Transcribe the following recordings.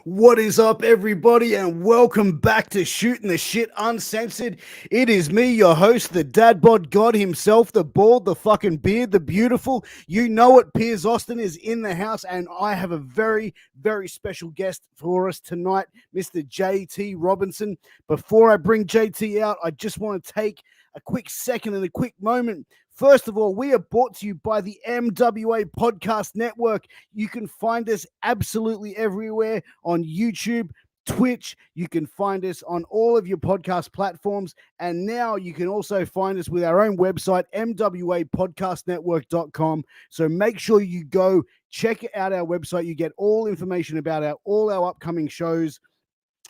What is up, everybody, and welcome back to Shooting the Shit Uncensored. It is me, your host, the dad bod god himself, the bald, the fucking beard, the beautiful. You know it, Piers Austin is in the house, and I have a very, very special guest for us tonight, Mr. JT Robinson. Before I bring JT out, I just want to take a quick second and a quick moment. First of all, we are brought to you by the MWA Podcast Network. You can find us absolutely everywhere on YouTube, Twitch. You can find us on all of your podcast platforms. And now you can also find us with our own website, mwapodcastnetwork.com. So make sure you go check out our website. You get all information about all our upcoming shows.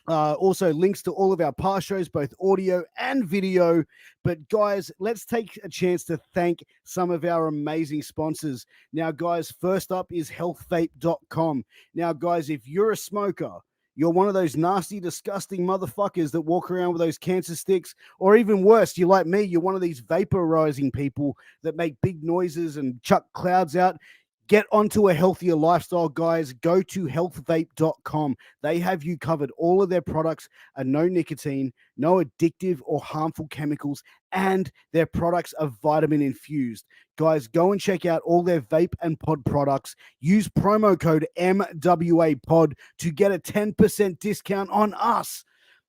Also links to all of our past shows, both audio and video. But guys, let's take a chance to thank some of our amazing sponsors. Now, guys, first up is healthvape.com. Now, guys, if you're a smoker, you're one of those nasty, disgusting motherfuckers that walk around with those cancer sticks, or even worse, you're like me, you're one of these vaporizing people that make big noises and chuck clouds out. Get onto a healthier lifestyle, guys. Go to healthvape.com. They have you covered. All of their products are no nicotine, no addictive or harmful chemicals, and their products are vitamin infused. Guys, go and check out all their vape and pod products. Use promo code MWAPOD to get a 10% discount on us.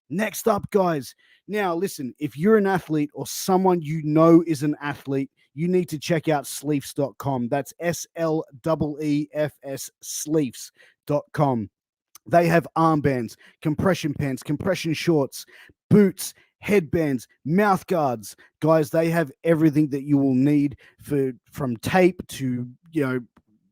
Next up, guys. Now, listen, if you're an athlete or someone you know is an athlete, you need to check out sleefs.com. That's SLEEFS, sleefs.com. They have armbands, compression pants, compression shorts, boots, headbands, mouth guards. Guys, they have everything that you will need from tape to,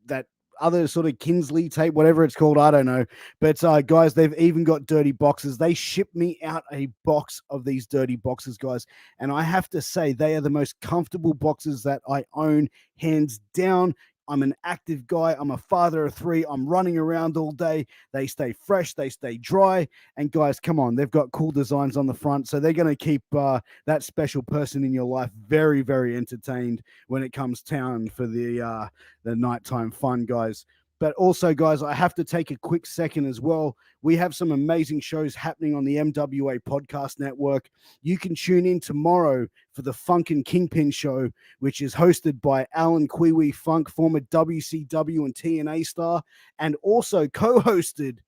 that other sort of Kinsley tape, whatever it's called, I don't know. But guys, they've even got dirty boxes. They shipped me out a box of these dirty boxes, guys. And I have to say, they are the most comfortable boxes that I own, hands down. I'm an active guy. I'm a father of 3. I'm running around all day. They stay fresh. They stay dry. And guys, come on. They've got cool designs on the front. So they're going to keep that special person in your life very, very entertained when it comes down for the nighttime fun, guys. But also, guys, I have to take a quick second as well. We have some amazing shows happening on the MWA Podcast Network. You can tune in tomorrow for the Funkin' Kingpin Show, which is hosted by Alan Kiwi Funk, former WCW and TNA star, and also co-hosted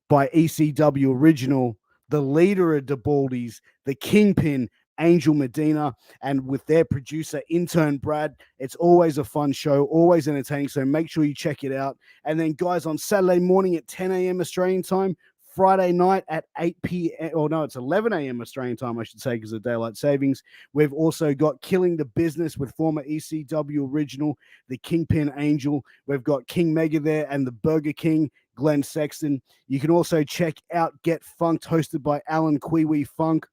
by ECW Original, the leader of the Baldies, the Kingpin, Angel Medina, and with their producer, intern Brad. It's always a fun show, always entertaining, so make sure you check it out. And then, guys, on Saturday morning at 10 a.m. Australian time, Friday night at 8 p.m. or no, it's 11 a.m. Australian time, I should say, because of daylight savings. We've also got Killing the Business with former ECW Original, the Kingpin Angel. We've got King Mega there and the Burger King, Glenn Sexton. You can also check out Get Funked, hosted by Alan Kiwi Funk.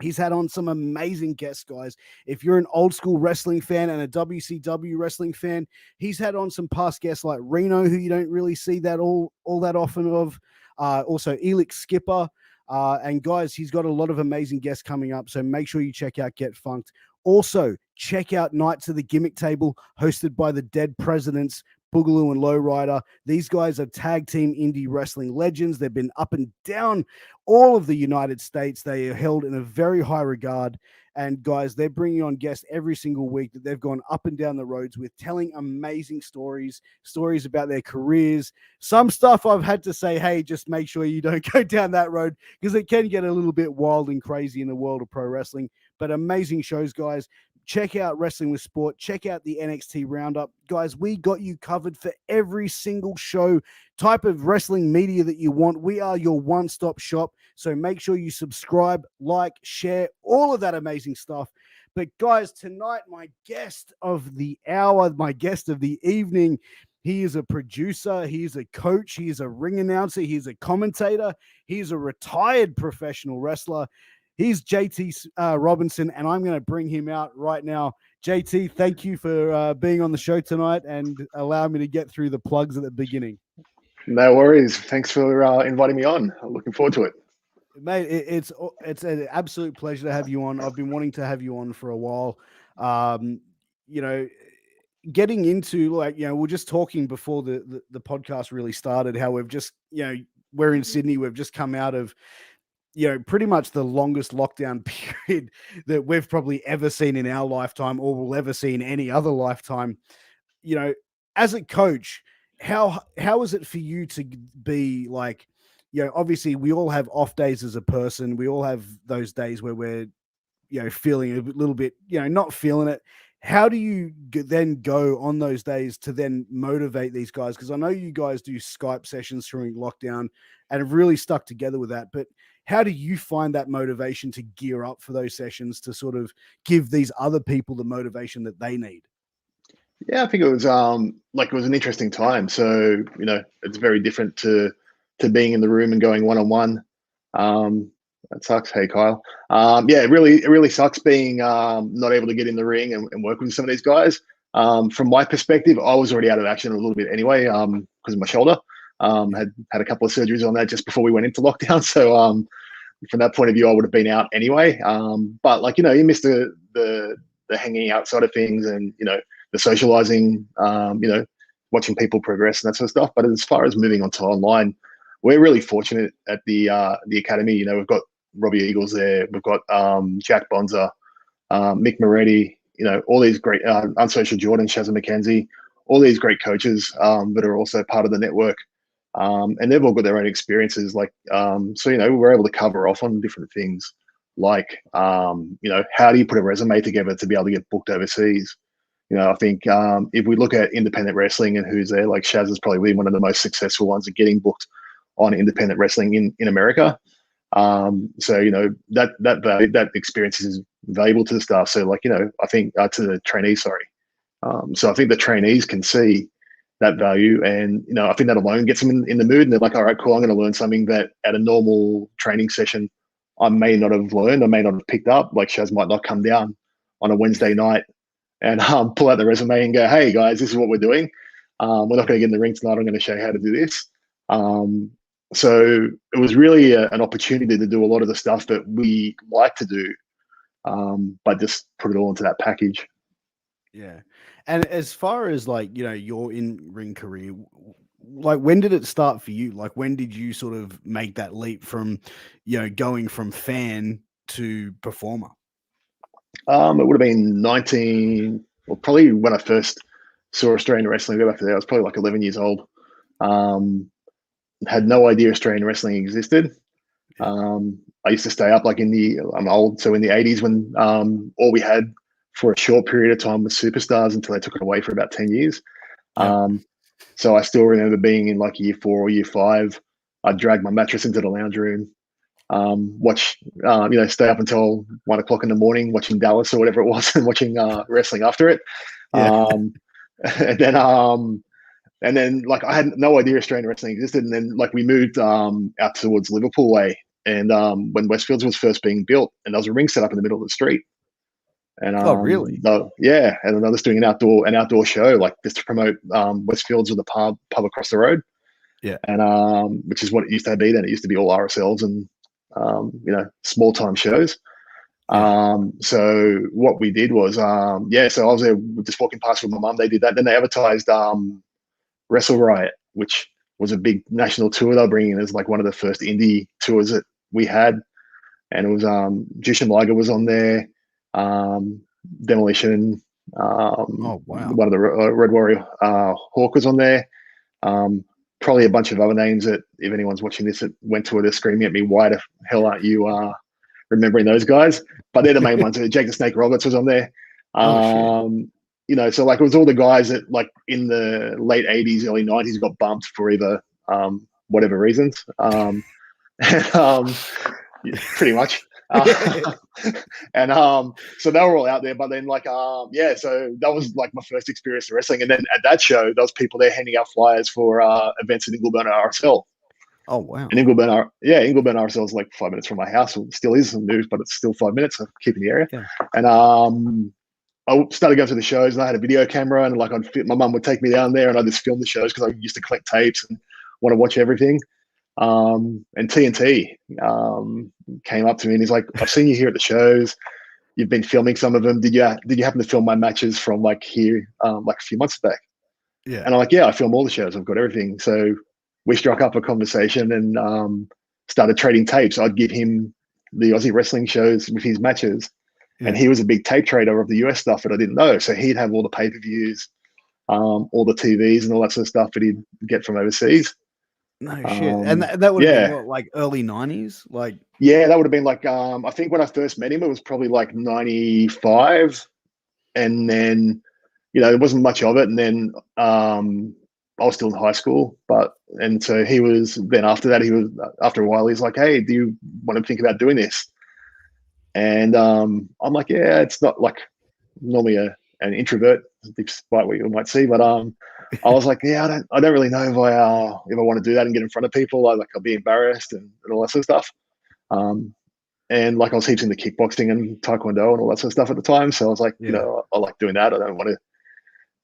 He's had on some amazing guests, guys. If you're an old school wrestling fan and a WCW wrestling fan, he's had on some past guests like Reno, who you don't really see that all that often of. Also, Elix Skipper. And guys, he's got a lot of amazing guests coming up. So make sure you check out Get Funked. Also, check out Knights of the Gimmick Table, hosted by the Dead Presidents, Boogaloo and Lowrider. These guys are tag team indie wrestling legends. They've been up and down all of the United States. They are held in a very high regard. And guys, they're bringing on guests every single week that they've gone up and down the roads with, telling amazing stories about their careers. Some stuff I've had to say, hey, just make sure you don't go down that road, because it can get a little bit wild and crazy in the world of pro wrestling. But amazing shows, guys. Check out Wrestling with Sport. Check out the NXT Roundup. Guys, we got you covered for every single show, type of wrestling media that you want. We are your one-stop shop. So make sure you subscribe, like, share, all of that amazing stuff. But guys, tonight, my guest of the hour, my guest of the evening, he is a producer, he is a coach, he is a ring announcer, he is a commentator, he is a retired professional wrestler. He's JT Robinson, and I'm going to bring him out right now. JT, thank you for being on the show tonight and allow me to get through the plugs at the beginning. No worries. Thanks for inviting me on. I'm looking forward to it. Mate, it's an absolute pleasure to have you on. I've been wanting to have you on for a while. Getting into, we're just talking before the podcast really started, how we've just, we're in Sydney. We've just come out of, pretty much the longest lockdown period that we've probably ever seen in our lifetime, or will ever see in any other lifetime. As a coach, how is it for you to be like, obviously we all have off days as a person. We all have those days where we're, feeling a little bit, not feeling it. How do you then go on those days to then motivate these guys? Because I know you guys do Skype sessions during lockdown and have really stuck together with that. But how do you find that motivation to gear up for those sessions to sort of give these other people the motivation that they need? Yeah, I think it was it was an interesting time. So it's very different to being in the room and going one on one. That sucks. Hey, Kyle. Yeah, it really sucks being not able to get in the ring and work with some of these guys. From my perspective, I was already out of action a little bit anyway because of my shoulder. Had a couple of surgeries on that just before we went into lockdown. So from that point of view, I would have been out anyway. But you miss the hanging out side of things, and the socializing, watching people progress and that sort of stuff. But as far as moving on to online, we're really fortunate at the academy. We've got Robbie Eagles there. We've got Jack Bonza, Mick Moretti, all these great Unsocial Jordan, Shazza McKenzie, all these great coaches that are also part of the network. And they've all got their own experiences. We're able to cover off on different things like, how do you put a resume together to be able to get booked overseas? I think if we look at independent wrestling and who's there, like Shaz has probably been one of the most successful ones at getting booked on independent wrestling in America. That experience is valuable to the staff. So I think to the trainees, sorry. So I think the trainees can see that value, and I think that alone gets them in the mood, and they're like, all right, cool, I'm going to learn something that at a normal training session I may not have learned, I may not have picked up. Like Shaz might not come down on a Wednesday night and pull out the resume and go, hey guys, this is what we're doing. We're not going to get in the ring tonight. I'm going to show you how to do this. So it was really an opportunity to do a lot of the stuff that we like to do, but just put it all into that package. Yeah. And as far as your in-ring career, when did it start for you? Like, when did you sort of make that leap from, going from fan to performer? It would have been probably when I first saw Australian wrestling. Go back to there, I was probably like 11 years old. Had no idea Australian wrestling existed. I used to stay up I'm old, so in the 80s when all we had for a short period of time was superstars until they took it away for about 10 years. Yeah. So I still remember being in like year 4 or year 5. I'd drag my mattress into the lounge room, watch, stay up until 1 o'clock in the morning watching Dallas or whatever it was and watching wrestling after it. Yeah. And then I had no idea Australian wrestling existed. And then we moved out towards Liverpool way. And when Westfields was first being built, and there was a ring set up in the middle of the street. And oh, really? Yeah. And I was doing an outdoor show, just to promote Westfields with the pub across the road. Yeah. And which is what it used to be then. It used to be all RSLs and small time shows. Yeah. So what we did was so I was there just walking past with my mum. They did that. Then they advertised Wrestle Riot, which was a big national tour they're bringing in as one of the first indie tours that we had. And it was Jushin Liger was on there, Demolition, oh wow, one of the Red Warrior Hawk was on there. Probably a bunch of other names that if anyone's watching this that went to it, they're screaming at me, why the hell aren't you remembering those guys? But they're the main ones. Jake the Snake Roberts was on there. So it was all the guys that in the late 80s, early 90s got bumped for either whatever reasons. Pretty much. And so they were all out there, but then so that was my first experience in wrestling. And then at that show, there was people there handing out flyers for events in Ingleburn RSL. Oh wow. And Ingleburn RSL is 5 minutes from my house. It still is moved, but it's still 5 minutes. So keeping the area. Yeah. And I started going to the shows, and I had a video camera, and my mum would take me down there, and I just filmed the shows because I used to collect tapes and want to watch everything. And TNT came up to me, and he's like, "I've seen you here at the shows. You've been filming some of them. Did you happen to film my matches from here a few months back?" Yeah. And I'm like, "Yeah, I film all the shows. I've got everything." So we struck up a conversation and started trading tapes. I'd give him the Aussie wrestling shows with his matches. Yeah. And he was a big tape trader of the US stuff that I didn't know. So he'd have all the pay-per-views, all the TVs and all that sort of stuff that he'd get from overseas. No shit. And that would have been what, like early 90s? Like, yeah, that would have been like, I think when I first met him, it was probably like 95. And then, there wasn't much of it. And then I was still in high school, and so he was, then after that, after a while, he's like, hey, do you want to think about doing this? And I'm like, yeah, it's not like normally an introvert, despite what you might see. But I was like, yeah, I don't really know if I want to do that and get in front of people. I'll be embarrassed and all that sort of stuff. And like I was heaps into kickboxing and taekwondo and all that sort of stuff at the time. So I was like, I like doing that. I don't want to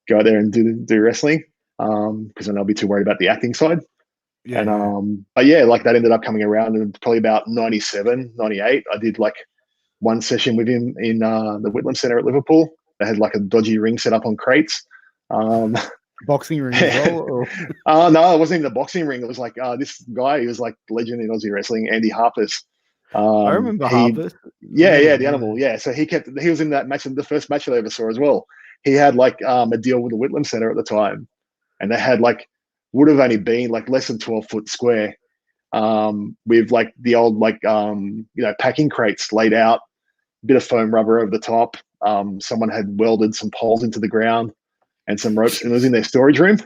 go out there and do wrestling because then I'll be too worried about the acting side. Yeah. And but yeah, like that ended up coming around, and probably about 97, 98, I did like one session with him in the Whitlam Centre at Liverpool. They had like a dodgy ring set up on crates. Boxing ring as well? Or? No, it wasn't even a boxing ring. It was like this guy, he was like legend in Aussie wrestling, Andy Harpers. I remember Harpers. Yeah, the animal. Yeah, so he was in that match, the first match that I ever saw as well. He had like a deal with the Whitlam Centre at the time, and they had like, would have only been like less than 12-foot square, with like the old like packing crates laid out, bit of foam rubber over the top. Someone had welded some poles into the ground and some ropes, and it was in their storage room.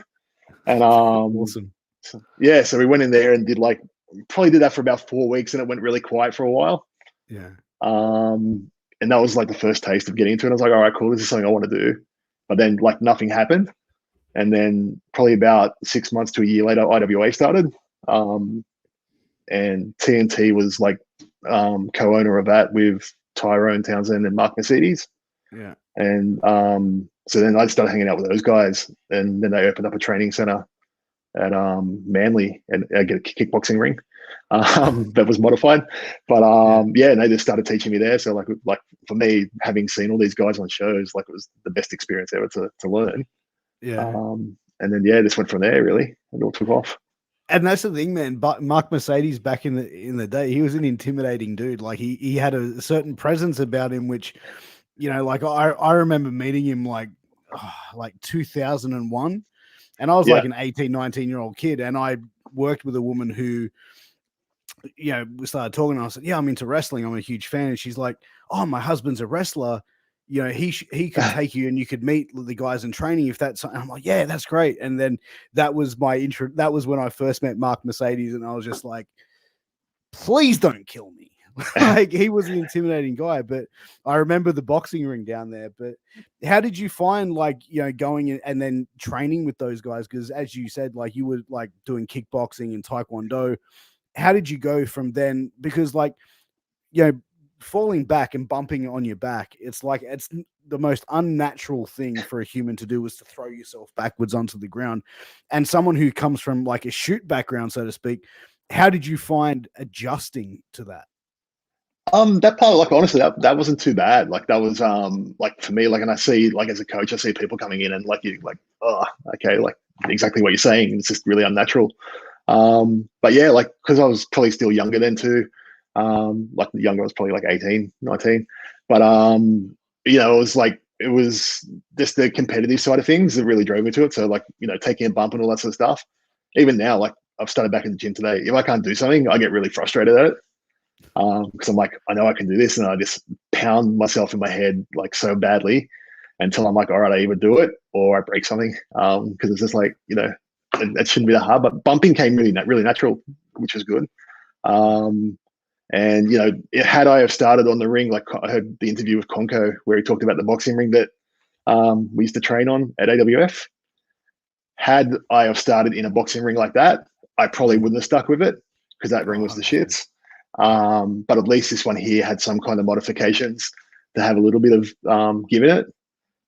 And awesome. So we went in there and did probably did that for about 4 weeks, and it went really quiet for a while. Yeah. And that was like the first taste of getting into it. I was like, all right, cool, this is something I want to do. But then like nothing happened. And then probably about 6 months to a year later, IWA started. And TNT was like co-owner of that with Tyrone Townsend and Mark Mercedes. Yeah. And so then I started hanging out with those guys, and then they opened up a training center at Manly, and I get a kickboxing ring that was modified. But and they just started teaching me there. So like for me, having seen all these guys on shows, like it was the best experience ever to learn. Yeah. And then this went from there, really. It all took off. And that's the thing, man. But Mark Mercedes back in the day, he was an intimidating dude. Like he had a certain presence about him, which, like I remember meeting him like 2001, and I was like an 18, 19-year-old kid, and I worked with a woman who, we started talking, and I said, yeah, I'm into wrestling. I'm a huge fan. And she's like, oh, my husband's a wrestler. He could take you and you could meet the guys in training if that's. And I'm like, yeah, that's great. And then that was my intro. That was when I first met Mark Mercedes, and I was just like, please don't kill me. Like he was an intimidating guy, but I remember the boxing ring down there. But how did you find going in and then training with those guys? Because as you said, like you were like doing kickboxing and taekwondo. How did you go from then? Because falling back and bumping on your back, it's the most unnatural thing for a human to do, is to throw yourself backwards onto the ground. And someone who comes from like a shoot background, so to speak, how did you find adjusting to that? That part, like honestly, that wasn't too bad. Like that was like for me, like, and I see like as a coach, I see people coming in and like oh, okay, like exactly what you're saying. It's just really unnatural. But yeah, like because I was probably still younger then too. Like the younger, I was probably like 18, 19. But it was just the competitive side of things that really drove me to it. So like, taking a bump and all that sort of stuff. Even now, like I've started back in the gym today. If I can't do something, I get really frustrated at it. Because I'm like, I know I can do this, and I just pound myself in my head like so badly until I'm like, all right, I either do it or I break something. Because it's just like, it shouldn't be that hard. But bumping came really natural, which was good. And had I have started on the ring, like I heard the interview with Conco where he talked about the boxing ring that we used to train on at AWF. Had I have started in a boxing ring like that, I probably wouldn't have stuck with it because that ring was the shits. But at least this one here had some kind of modifications to have a little bit of give in it.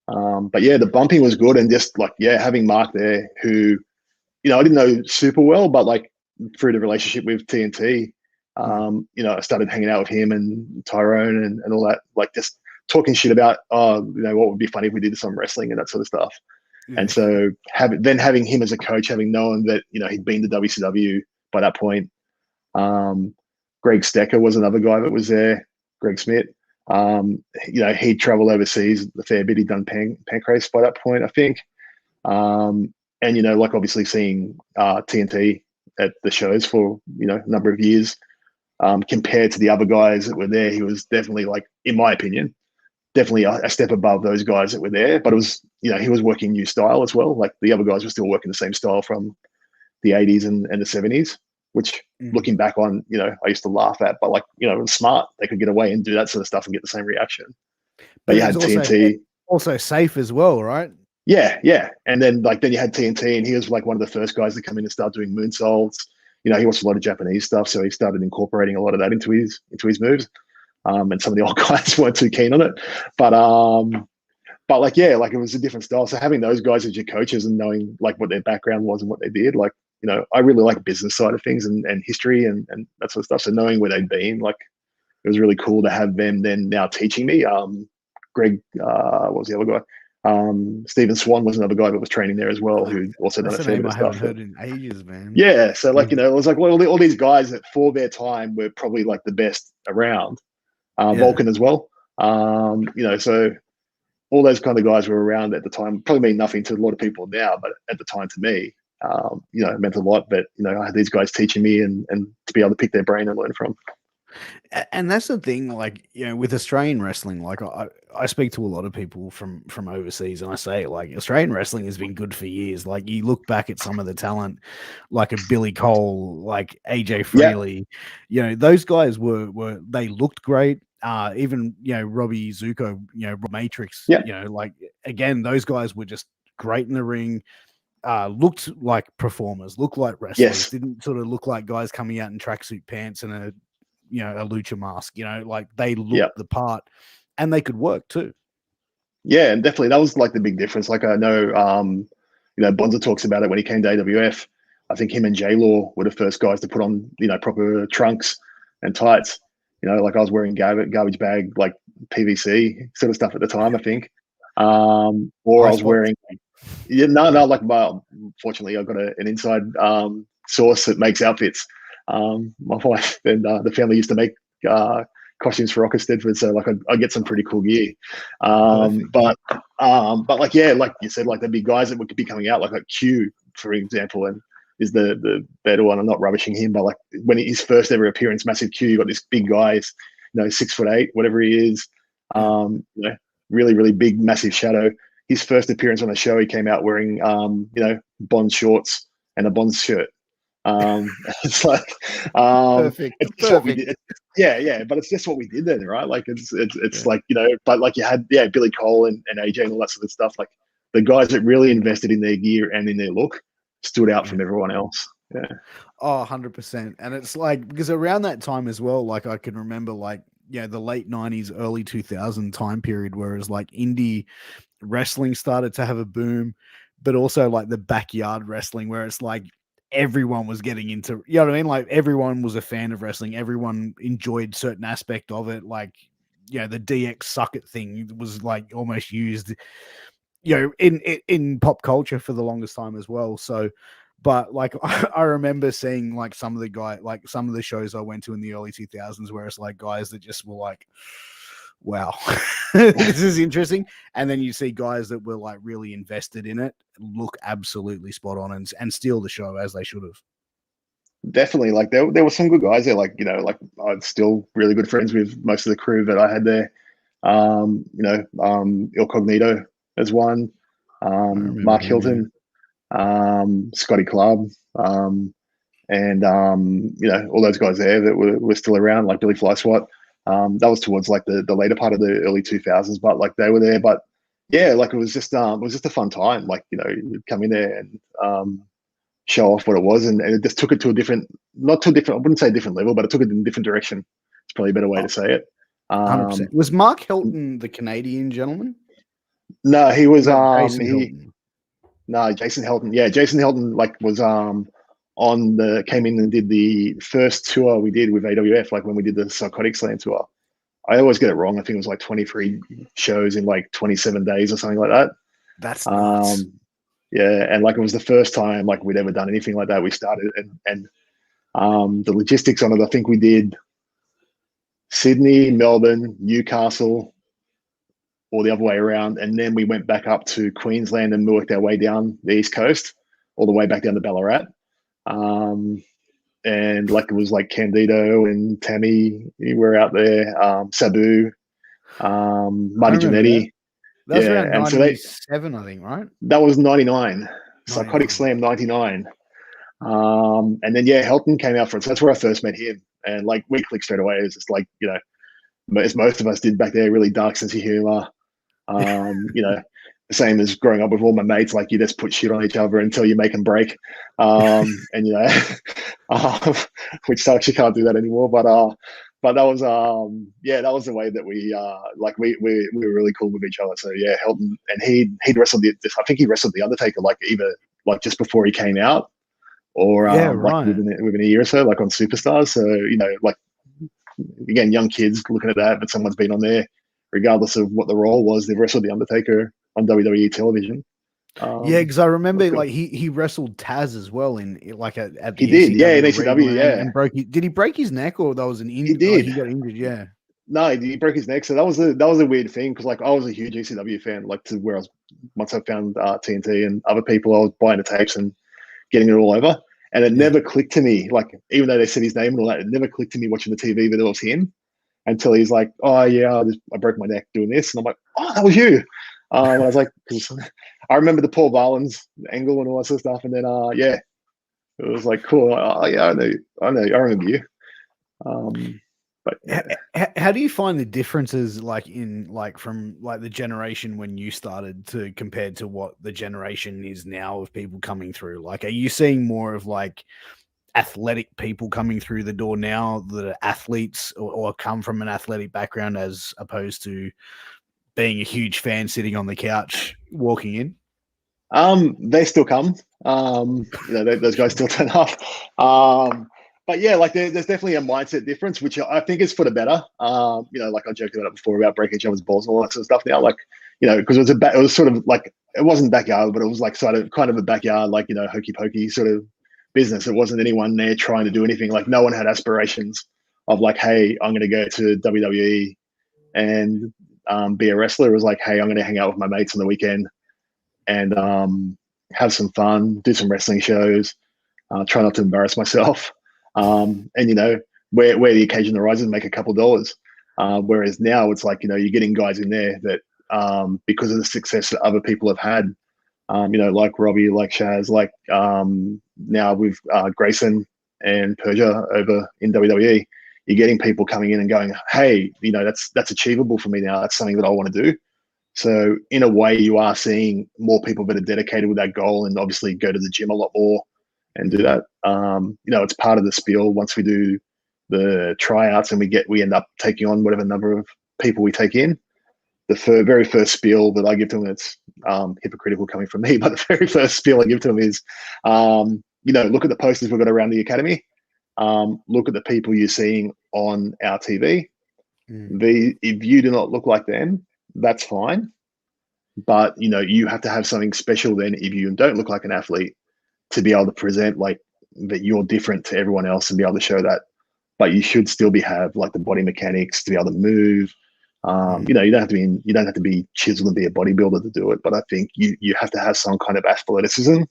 But yeah, the bumping was good, and just like having Mark there, who I didn't know super well, but like through the relationship with TNT, I started hanging out with him and Tyrone and all that, like just talking shit about what would be funny if we did some wrestling and that sort of stuff. And so having him as a coach, having known that, you know, he'd been to WCW by that point. Greg Stecker was another guy that was there. Greg Smith. You know, he'd traveled overseas a fair bit. He'd done Pancrase by that point, I think. And, you know, like obviously seeing TNT at the shows for, you know, a number of years, compared to the other guys that were there, he was definitely, like, in my opinion, definitely a step above those guys that were there. But it was, you know, he was working new style as well. Like the other guys were still working the same style from the 80s and the 70s, which looking back on, you know, I used to laugh at, but, like, you know, it was smart. They could get away and do that sort of stuff and get the same reaction. But you had TNT. Also safe as well, right? Yeah. And then you had TNT, and he was like one of the first guys to come in and start doing moonsaults. You know, he watched a lot of Japanese stuff, so he started incorporating a lot of that into his moves. And some of the old guys weren't too keen on it, but like, yeah, like it was a different style. So having those guys as your coaches and knowing like what their background was and what they did, like, you know, I really like business side of things and history and that sort of stuff. So knowing where they'd been, like, it was really cool to have them then now teaching me. Greg, what was the other guy? Stephen Swan was another guy that was training there as well, who also done a fair bit of stuff. I haven't heard in ages, man. Yeah, so like, you know, it was like, well, all these guys that for their time were probably like the best around. Vulcan as well. You know, so all those kind of guys were around at the time. Probably mean nothing to a lot of people now, but at the time to me, you know, it meant a lot. But, you know, I had these guys teaching me and to be able to pick their brain and learn from. And that's the thing, like, you know, with Australian wrestling, like I speak to a lot of people from overseas, and I say, like, Australian wrestling has been good for years. Like, you look back at some of the talent, like a Billy Cole, like AJ Freely, you know, those guys were they looked great. Even, you know, Robbie Zuko, you know, Rob Matrix, you know, like, again, those guys were just great in the ring. Looked like performers, looked like wrestlers, didn't sort of look like guys coming out in tracksuit pants and a lucha mask, you know, like they looked the part and they could work too. Yeah, and definitely that was like the big difference. Like I know, you know, Bonza talks about it when he came to AWF. I think him and J-Law were the first guys to put on, you know, proper trunks and tights. You know, like I was wearing garbage bag, like PVC sort of stuff at the time, I think. Or I was wearing, like, fortunately I got an inside source that makes outfits. My wife and the family used to make costumes for Rocker Stedford, so like I get some pretty cool gear. But like, yeah, like you said, like there'd be guys that would be coming out, like Q, for example, and is the better one. I'm not rubbishing him, but like when his first ever appearance, Massive Q, you got this big guy, you know, 6'8", whatever he is, you know, really, really big, massive shadow. His first appearance on the show, he came out wearing, you know, Bond shorts and a Bond shirt. It's like, Perfect. It's what we did. Yeah, but it's just what we did then, right? Like it's like, you know, but like you had Billy Cole and AJ and all that sort of stuff. Like the guys that really invested in their gear and in their look stood out from everyone else. Yeah. Oh, 100%. And it's like, because around that time as well, like I can remember, like, yeah, the late 90s, early 2000 time period, whereas like indie wrestling started to have a boom, but also like the backyard wrestling, where it's like everyone was getting into, you know what I mean? Like everyone was a fan of wrestling. Everyone enjoyed certain aspect of it. Like, you know, the DX suck it thing was like almost used, you know, in pop culture for the longest time as well. So, but like I remember seeing like some of the shows I went to in the early 2000s where it's like guys that just were like, wow, this is interesting. And then you see guys that were like really invested in it, look absolutely spot on and steal the show as they should have. Definitely. Like there were some good guys there. Like, you know, like I'm still really good friends with most of the crew that I had there. You know, Il Cognito as one, Mark Hilton, Scotty Club, and you know, all those guys there that were still around, like Billy Fly Swat. That was towards like the later part of the early 2000s, but like they were there. But yeah, like it was just a fun time. Like, you know, you'd come in there and show off what it was, and it just took it to a different, not to a different, I wouldn't say a different level, but it took it in a different direction. It's probably a better way to say it. 100%. Was Mark Hilton the Canadian gentleman? No, he was Jason Hilton. No, Jason Hilton. Yeah, Jason Hilton like was came in and did the first tour we did with AWF, like when we did the Psychotic Slam tour. I always get it wrong. I think it was like 23 shows in like 27 days or something like that. That's nuts. Yeah, and like it was the first time like we'd ever done anything like that. We started and the logistics on it. I think we did Sydney, Melbourne, Newcastle, or the other way around, and then we went back up to Queensland and worked our way down the east coast, all the way back down to Ballarat. Um, and like it was like Candido and Tammy were out there, Sabu, I Marty remember that. Jannetty. That was Yeah, around and so they 97, I think, right? that was 99, Psychotic 99. Slam 99. And then yeah, Helton came out for it. So that's where I first met him. And like we clicked straight away. It's just like, as most of us did back there, really dark sense of humor. You know, the same as growing up with all my mates, like you just put shit on each other until you make them break. And which sucks, you can't do that anymore. But that was that was the way that we we were really cool with each other. So yeah, Helton, and he'd wrestled I think he wrestled the Undertaker like either like just before he came out or Yeah, like right. within a year or so, like on Superstars. So like again, young kids looking at that, but someone's been on there, regardless of what the role was. They've wrestled the Undertaker on WWE television. Yeah, because I remember Cool. like he wrestled Taz as well in like at He the did, yeah, in ECW ECW, regional yeah, and broke. Did he break his neck or that was an he like he did. got injured? Yeah. No, he broke his neck, so that was a weird thing because like I was a huge ECW fan, like to where I was once I found TNT and other people, I was buying the tapes and getting it all over, and it Yeah. never clicked to me. Like even though they said his name and all that, it never clicked to me watching the TV that it was him until he's like, "Oh yeah, I broke my neck doing this," and I'm like, "Oh, that was you." And I was like, because I remember the Paul Barlins angle and all that sort of stuff, and then yeah, it was like cool. Yeah, I remember you. But yeah. How do you find the differences like in like from like the generation when you started to compared to what the generation is now of people coming through? Like, are you seeing more of like athletic people coming through the door now that are athletes or come from an athletic background as opposed to being a huge fan sitting on the couch walking in? They still come. Those guys still turn up. But yeah, like there's definitely a mindset difference, which I think is for the better. Like I joked about it before about breaking each other's balls and all that sort of stuff. Now, like because it was sort of like it wasn't backyard, but it was like kind of a backyard, like hokey pokey sort of business. It wasn't anyone there trying to do anything. Like no one had aspirations of like, hey, I'm going to go to WWE and be a wrestler. It was like, hey, I'm going to hang out with my mates on the weekend and have some fun, do some wrestling shows, try not to embarrass myself, and where the occasion arises, make a couple dollars. Whereas now it's like you're getting guys in there that because of the success that other people have had, like Robbie, like Shaz, like now with Grayson and Persia over in WWE, you're getting people coming in and going, hey, that's achievable for me now. That's something that I want to do. So in a way, you are seeing more people that are dedicated with that goal, and obviously go to the gym a lot more and do that. It's part of the spiel. Once we do the tryouts and we end up taking on whatever number of people we take in, the very first spiel that I give to them, it's hypocritical coming from me, but the very first spiel I give to them is, look at the posters we've got around the academy. Look at the people you're seeing on our TV. If you do not look like them, that's fine. But you have to have something special then if you don't look like an athlete to be able to present like that you're different to everyone else and be able to show that. But you should still have like the body mechanics to be able to move. You don't have to be chiseled and be a bodybuilder to do it. But I think you have to have some kind of athleticism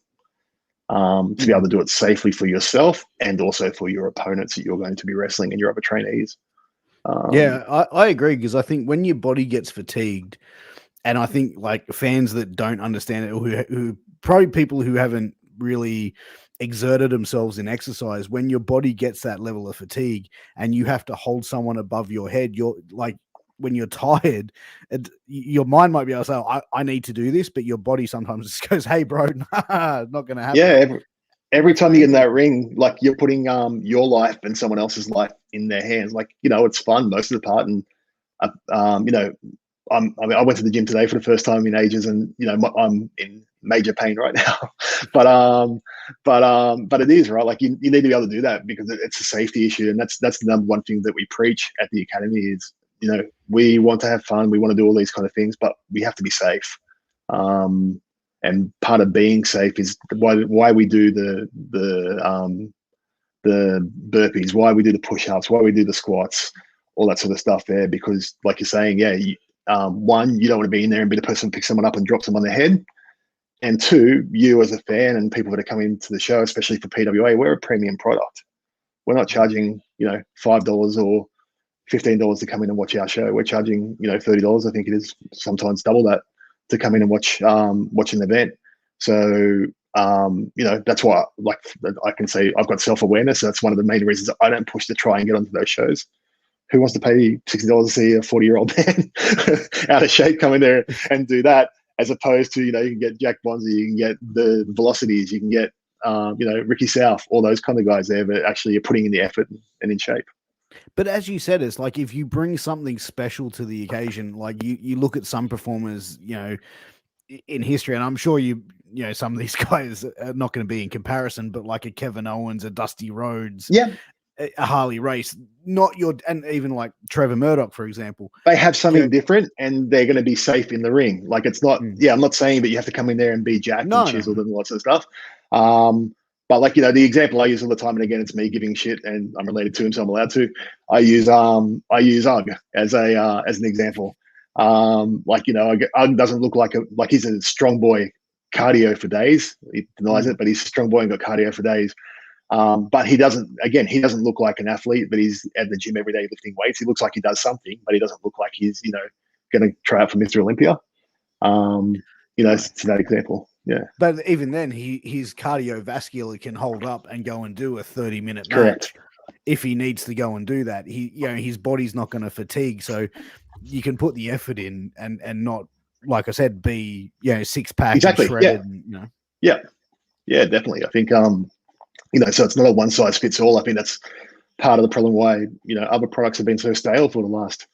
to be able to do it safely for yourself and also for your opponents that you're going to be wrestling and your other trainees. Yeah, I agree because I think when your body gets fatigued, and I think like fans that don't understand it, or who probably people who haven't really exerted themselves in exercise, when your body gets that level of fatigue and you have to hold someone above your head, you're like, when you're tired, your mind might be able to say, I need to do this, but your body sometimes just goes, hey, bro, nah, not going to happen. Yeah, every time you get in that ring, like you're putting your life and someone else's life in their hands. Like it's fun most of the part, and I went to the gym today for the first time in ages, and I'm in major pain right now. but it is right. Like you need to be able to do that because it's a safety issue, and that's the number one thing that we preach at the academy is we want to have fun, we want to do all these kind of things, but we have to be safe. And part of being safe is why we do the burpees, why we do the push-ups, why we do the squats, all that sort of stuff there. Because like you're saying, yeah, one, you don't want to be in there and be the person who picks someone up and drops them on their head. And two, you as a fan and people that are coming to the show, especially for PWA, we're a premium product. We're not charging, $5 or $15 to come in and watch our show. We're charging, $30. I think it is sometimes double that to come in and watch an event. So, that's why, like, I can say I've got self-awareness. That's one of the main reasons I don't push to try and get onto those shows. Who wants to pay $60 to see a 40-year-old man out of shape come in there and do that? As opposed to, you can get Jack Bonzi, you can get the Velocities, you can get, Ricky South, all those kind of guys there that actually are putting in the effort and in shape. But as you said, it's like if you bring something special to the occasion, like you look at some performers, in history, and I'm sure some of these guys are not going to be in comparison, but like a Kevin Owens, a Dusty Rhodes, yeah, a Harley Race, and even like Trevor Murdoch, for example. They have something different and they're going to be safe in the ring. Like it's not, I'm not saying that you have to come in there and be jacked and chiseled and lots of stuff. But like, the example I use all the time, and again, it's me giving shit and I'm related to him, so I'm allowed to. I use UG as an example. UG doesn't look like he's a strong boy cardio for days. He denies it, but he's a strong boy and got cardio for days. But he doesn't look like an athlete, but he's at the gym every day lifting weights. He looks like he does something, but he doesn't look like he's, going to try out for Mr. Olympia. It's that example. Yeah. But even then, his cardiovascular can hold up and go and do a 30-minute match. Correct. If he needs to go and do that. His body's not going to fatigue. So you can put the effort in and not, like I said, be, six-pack exactly. and shredded. Yeah. Yeah, definitely. I think, so it's not a one size fits all. I think that's part of the problem why, other products have been so stale for the last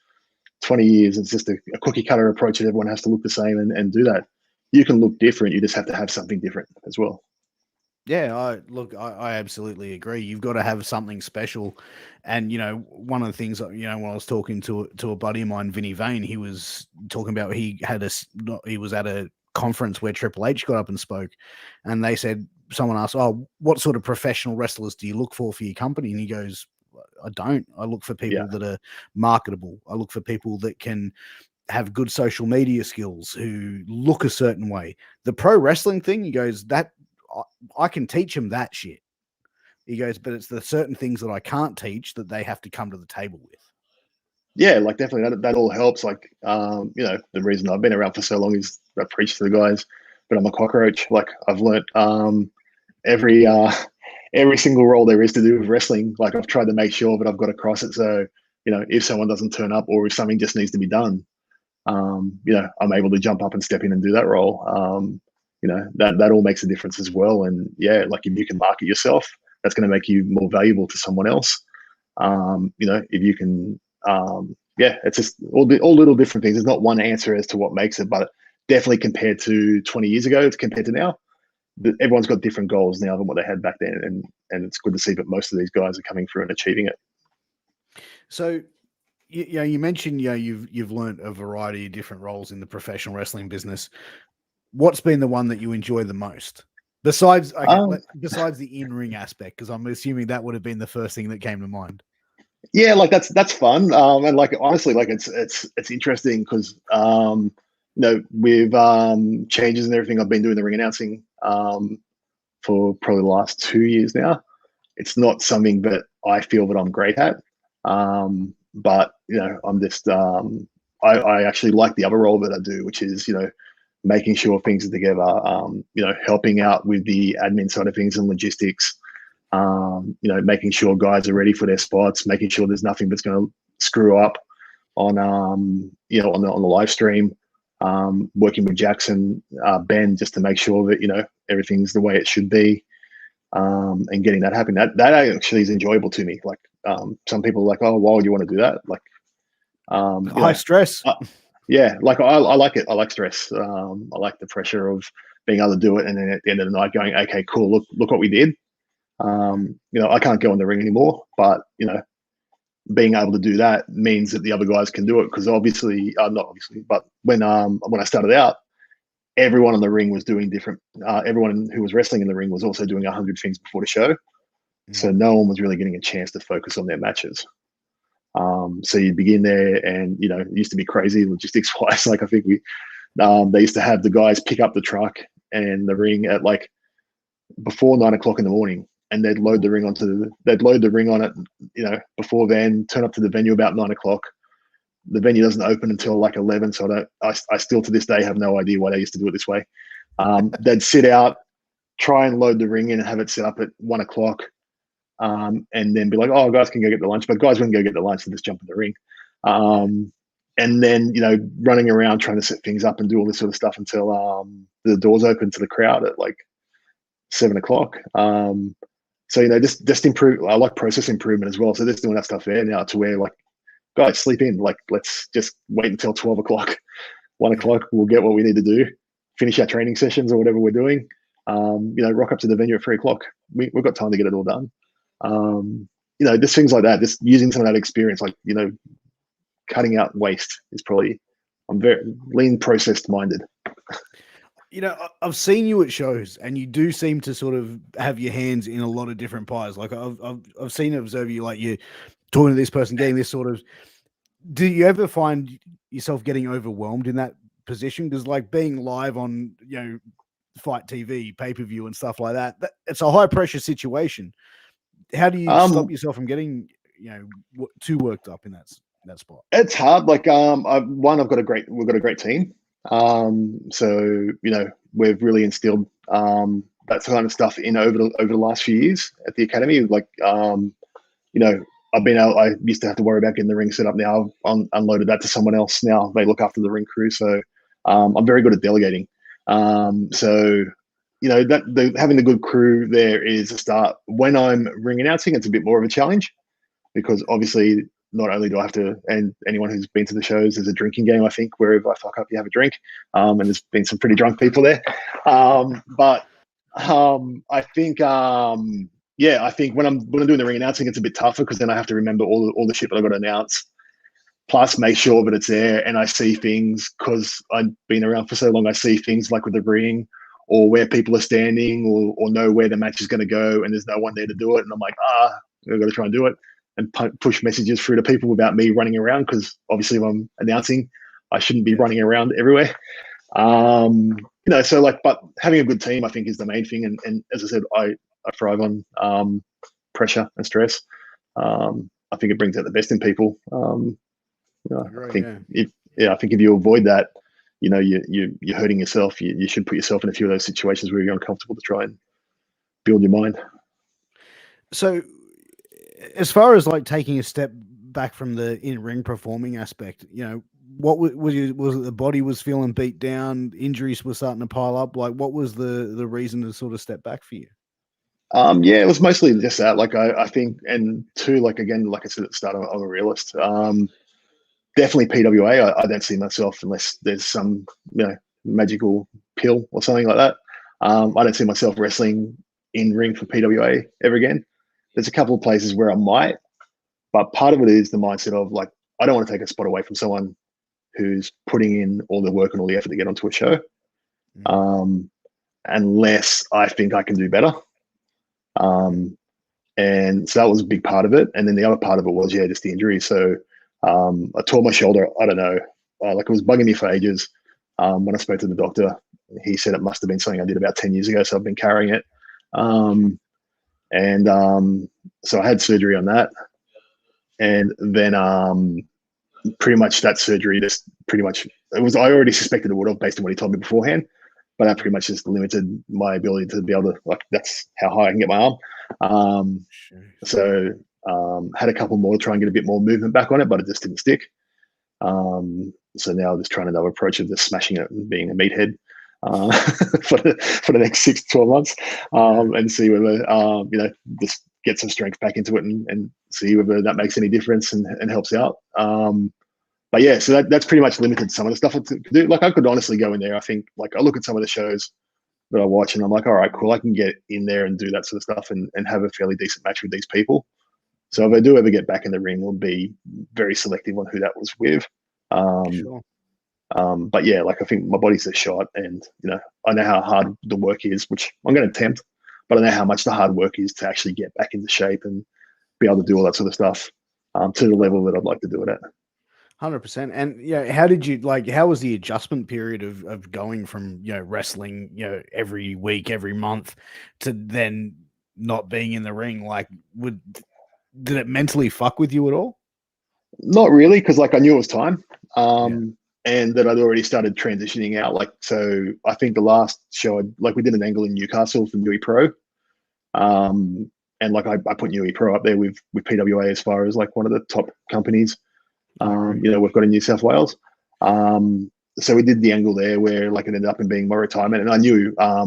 20 years. It's just a cookie cutter approach that everyone has to look the same and do that. You can look different. You just have to have something different as well. Yeah, I absolutely agree. You've got to have something special. And, one of the things, when I was talking to a buddy of mine, Vinny Vane, he was talking about, he was at a conference where Triple H got up and spoke, and they said, someone asked, "Oh, what sort of professional wrestlers do you look for your company?" And he goes, "I don't. I look for people that are marketable. I look for people that can have good social media skills, who look a certain way. The pro wrestling thing," he goes, "that I can teach them that shit." He goes, "But it's the certain things that I can't teach that they have to come to the table with." Yeah, like definitely that all helps. Like, the reason I've been around for so long is I preach to the guys, but I'm a cockroach. Like I've learnt every single role there is to do with wrestling. Like I've tried to make sure that I've got across it. So, if someone doesn't turn up or if something just needs to be done, I'm able to jump up and step in and do that role. That all makes a difference as well. And yeah, like if you can market yourself, that's going to make you more valuable to someone else. If you can, it's just all little different things. There's not one answer as to what makes it, but definitely compared to 20 years ago, it's compared to now, everyone's got different goals now than what they had back then. And it's good to see that most of these guys are coming through and achieving it. So, you mentioned, you've learned a variety of different roles in the professional wrestling business. What's been the one that you enjoy the most? Besides the in-ring aspect, because I'm assuming that would have been the first thing that came to mind. Yeah, like that's fun. And like honestly, like it's interesting because with changes and everything, I've been doing the ring announcing for probably the last 2 years now. It's not something that I feel that I'm great at. But I'm just I actually like the other role that I do, which is making sure things are together, helping out with the admin side of things and logistics, making sure guys are ready for their spots, making sure there's nothing that's going to screw up on, on the live stream, working with Jackson, Ben, just to make sure that, everything's the way it should be, and getting that happening. That actually is enjoyable to me. Like, some people are like, "Oh, why would you want to do that?" Like, high stress. Yeah, like I like it. I like stress. I like the pressure of being able to do it, and then at the end of the night, going, "Okay, cool. Look what we did." I can't go in the ring anymore, but being able to do that means that the other guys can do it. Because obviously, not obviously, but when I started out, everyone on the ring was doing different. Everyone who was wrestling in the ring was also doing 100 things before the show, so no one was really getting a chance to focus on their matches. So you'd begin there, and it used to be crazy logistics wise. Like I think they used to have the guys pick up the truck and the ring at like before 9 o'clock in the morning, and they'd load the ring on it, before then, turn up to the venue about 9 o'clock. The venue doesn't open until like 11, so I still to this day have no idea why they used to do it this way. They'd sit out, try and load the ring in and have it set up at 1 o'clock, and then be like, "Oh, guys can go get the lunch," but guys wouldn't go get the lunch; they just jump in the ring. And then running around trying to set things up and do all this sort of stuff until the doors open to the crowd at like 7 o'clock. So just improve. I like process improvement as well. So just doing that stuff there now to where like, guys, sleep in. Like, let's just wait until 12 o'clock, 1 o'clock. We'll get what we need to do, finish our training sessions or whatever we're doing. Rock up to the venue at 3 o'clock. We've got time to get it all done. Just things like that. Just using some of that experience, like cutting out waste is probably. I'm very lean, processed minded. I've seen you at shows, and you do seem to sort of have your hands in a lot of different pies. Like I've seen and observed you, like you're talking to this person, getting this sort of. Do you ever find yourself getting overwhelmed in that position? Because like being live on Fight TV, pay-per-view, and stuff like that, it's a high pressure situation. How do you stop yourself from getting too worked up in that spot? It's hard. Like we've got a great team. So we've really instilled that kind of stuff in over the last few years at the academy. Like I used to have to worry about getting the ring set up. Now I've unloaded that to someone else. Now they look after the ring crew. So I'm very good at delegating. So having the good crew there is a start. When I'm ring announcing, it's a bit more of a challenge because obviously not only do I have to, and anyone who's been to the shows, there's a drinking game, I think, wherever I fuck up, you have a drink. And there's been some pretty drunk people there. But I think, I think when I'm doing the ring announcing, it's a bit tougher because then I have to remember all the shit that I've got to announce, plus make sure that it's there. And I see things because I've been around for so long. I see things like with the ring or where people are standing or know where the match is going to go, and there's no one there to do it. And I'm like, I've got to try and do it. And push messages through to people without me running around, because obviously if I'm announcing, I shouldn't be running around everywhere. But having a good team, I think, is the main thing. And as I said, I thrive on pressure and stress. I think it brings out the best in people. I think if you avoid that, you're hurting yourself. You should put yourself in a few of those situations where you're uncomfortable to try and build your mind. So, as far as like taking a step back from the in-ring performing aspect, what was it the body was feeling beat down, injuries were starting to pile up? Like, what was the reason to sort of step back for you? It was mostly just that. Like, I think, and two, like, again, like I said at the start, I'm a realist. Definitely PWA. I don't see myself unless there's some, magical pill or something like that. I don't see myself wrestling in ring for PWA ever again. There's a couple of places where I might, but part of it is the mindset of like, I don't want to take a spot away from someone who's putting in all the work and all the effort to get onto a show, unless I think I can do better. And so that was a big part of it. And then the other part of it was, just the injury. So I tore my shoulder. I don't know, like it was bugging me for ages. When I spoke to the doctor, he said it must have been something I did about 10 years ago. So I've been carrying it. So I had surgery on that, and then pretty much that surgery I already suspected it would have based on what he told me beforehand, but that pretty much just limited my ability to be able to, like, that's how high I can get my arm. So had a couple more to try and get a bit more movement back on it, but it just didn't stick. So now I'm just trying another approach of just smashing it and being a meathead for the next 6 to 12 months, and see whether just get some strength back into it and see whether that makes any difference and helps out. But yeah, so that's pretty much limited some of the stuff I could do. Like, I could honestly go in there. I think, like, I look at some of the shows that I watch and I'm like, all right, cool, I can get in there and do that sort of stuff and have a fairly decent match with these people. So if I do ever get back in the ring, we'll be very selective on who that was with. But yeah, like I think my body's a shot, and I know how hard the work is, which I'm going to attempt, but I know how much the hard work is to actually get back into shape and be able to do all that sort of stuff to the level that I'd like to do it at. 100%. And how did you how was the adjustment period of going from wrestling every week, every month, to then not being in the ring? Like, did it mentally fuck with you at all? Not really, because like I knew it was time, Yeah. and that I'd already started transitioning out. Like, so I think the last show, we did an angle in Newcastle for UE Pro, and like I put UE Pro up there with PWA as far as like one of the top companies. We've got in New South Wales. So we did the angle there where like it ended up in being my retirement, and I knew I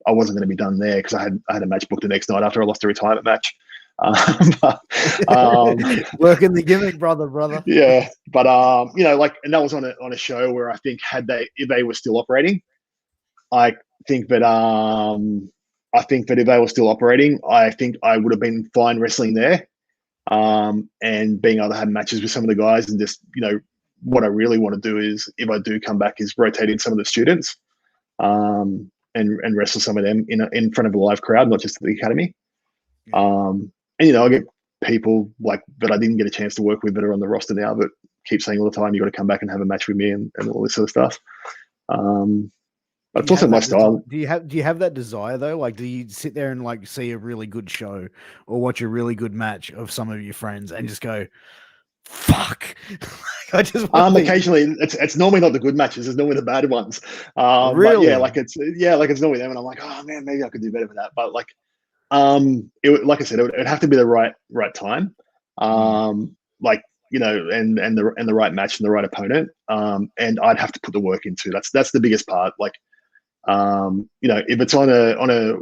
wasn't going to be done there because I had a match booked the next night after I lost a retirement match. Working the gimmick, brother. Yeah, but and that was on a show where I think if they were still operating, I think that if they were still operating, I think I would have been fine wrestling there, and being able to have matches with some of the guys, and just what I really want to do is, if I do come back, is rotate in some of the students, and wrestle some of them in front of a live crowd, not just at the academy. And I get people like that I didn't get a chance to work with that are on the roster now, but keep saying all the time, you got to come back and have a match with me and all this sort of stuff. But it's also my style. Do you have that desire though? Like, do you sit there and like see a really good show or watch a really good match of some of your friends and just go, fuck? I just occasionally it's normally not the good matches, it's normally the bad ones. Really? But it's normally them, and I'm like, oh man, maybe I could do better than that. But like like I said, it would have to be the right time, and the right match and the right opponent, and I'd have to put the work into. That's the biggest part. Like, if it's on a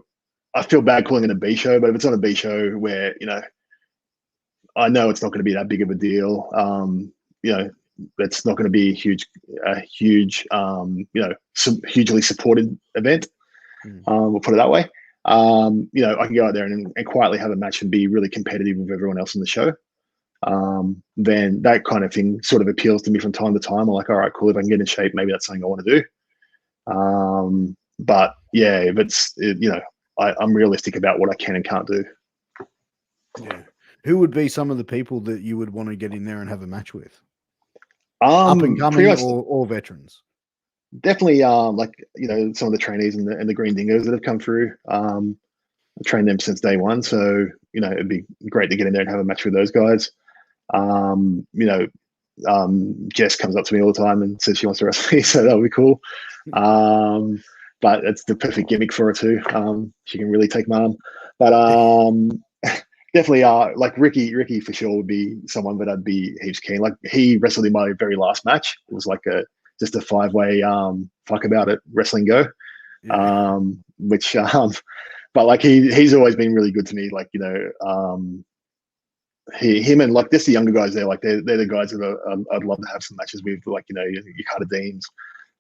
I feel bad calling it a B show, but if it's on a B show where I know it's not going to be that big of a deal, it's not going to be a huge hugely supported event. We'll put it that way. I can go out there and quietly have a match and be really competitive with everyone else in the show. Then that kind of thing sort of appeals to me from time to time. I'm like, all right, cool. If I can get in shape, maybe that's something I want to do. But yeah, if it's, I'm realistic about what I can and can't do. Yeah. Who would be some of the people that you would want to get in there and have a match with? Up and coming or veterans? Definitely, some of the trainees and the green dingoes that have come through. I've trained them since day one, so it'd be great to get in there and have a match with those guys. Jess comes up to me all the time and says she wants to wrestle me, so that'll be cool. But it's the perfect gimmick for her too. She can really take my arm. But definitely, like Ricky for sure would be someone that I'd be heaps keen. Like, he wrestled in my very last match. It was like just a 5-way fuck about it wrestling go. Yeah. Which but like he's always been really good to me. Like, him and like just the younger guys there, like they're the guys that I'd love to have some matches with. Like, your Carter Deans.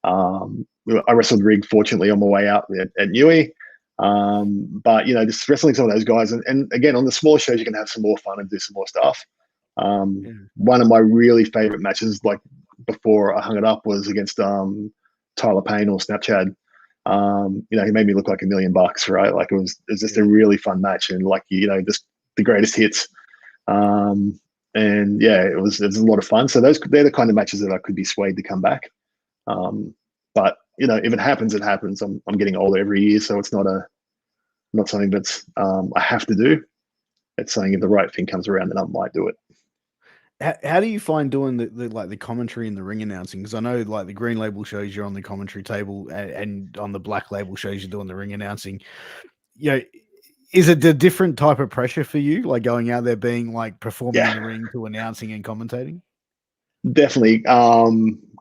I wrestled Rig fortunately on my way out at Newey. But just wrestling some of those guys, and again, on the smaller shows you can have some more fun and do some more stuff. One of my really favorite matches, like before I hung it up, was against Tyler Payne or Snapchat. He made me look like $1 million, right? Like, it was just a really fun match, and like, just the greatest hits. And yeah, it was a lot of fun. So they're the kind of matches that I could be swayed to come back. But if it happens, it happens. I'm getting older every year, so it's not something that's I have to do. It's something, if the right thing comes around, then I might do it. How do you find doing the commentary and the ring announcing? Because I know like the green label shows you're on the commentary table, and on the black label shows you're doing the ring announcing. Is it a different type of pressure for you, like going out there being like performing in the ring to announcing and commentating? Definitely.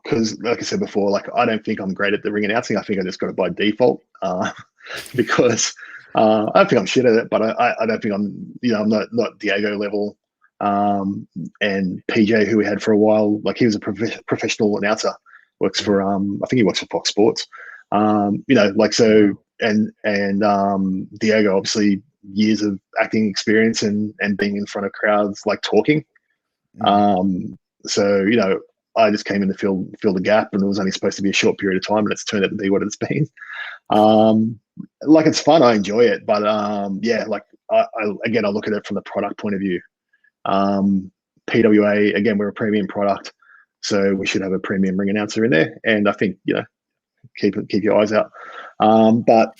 Because like I said before, like, I don't think I'm great at the ring announcing. I think I just got it by default, because I don't think I'm shit at it, but I don't think I'm not Diego level. And PJ, who we had for a while, like, he was a professional announcer, works for I think he works for Fox Sports. And Diego, obviously years of acting experience and being in front of crowds, like talking. So I just came in to fill the gap, and it was only supposed to be a short period of time, and it's turned out to be what it's been. Like it's fun, I enjoy it, but yeah, like I look at it from the product point of view. PWA, again, we're a premium product, so we should have a premium ring announcer in there, and I think keep your eyes out. But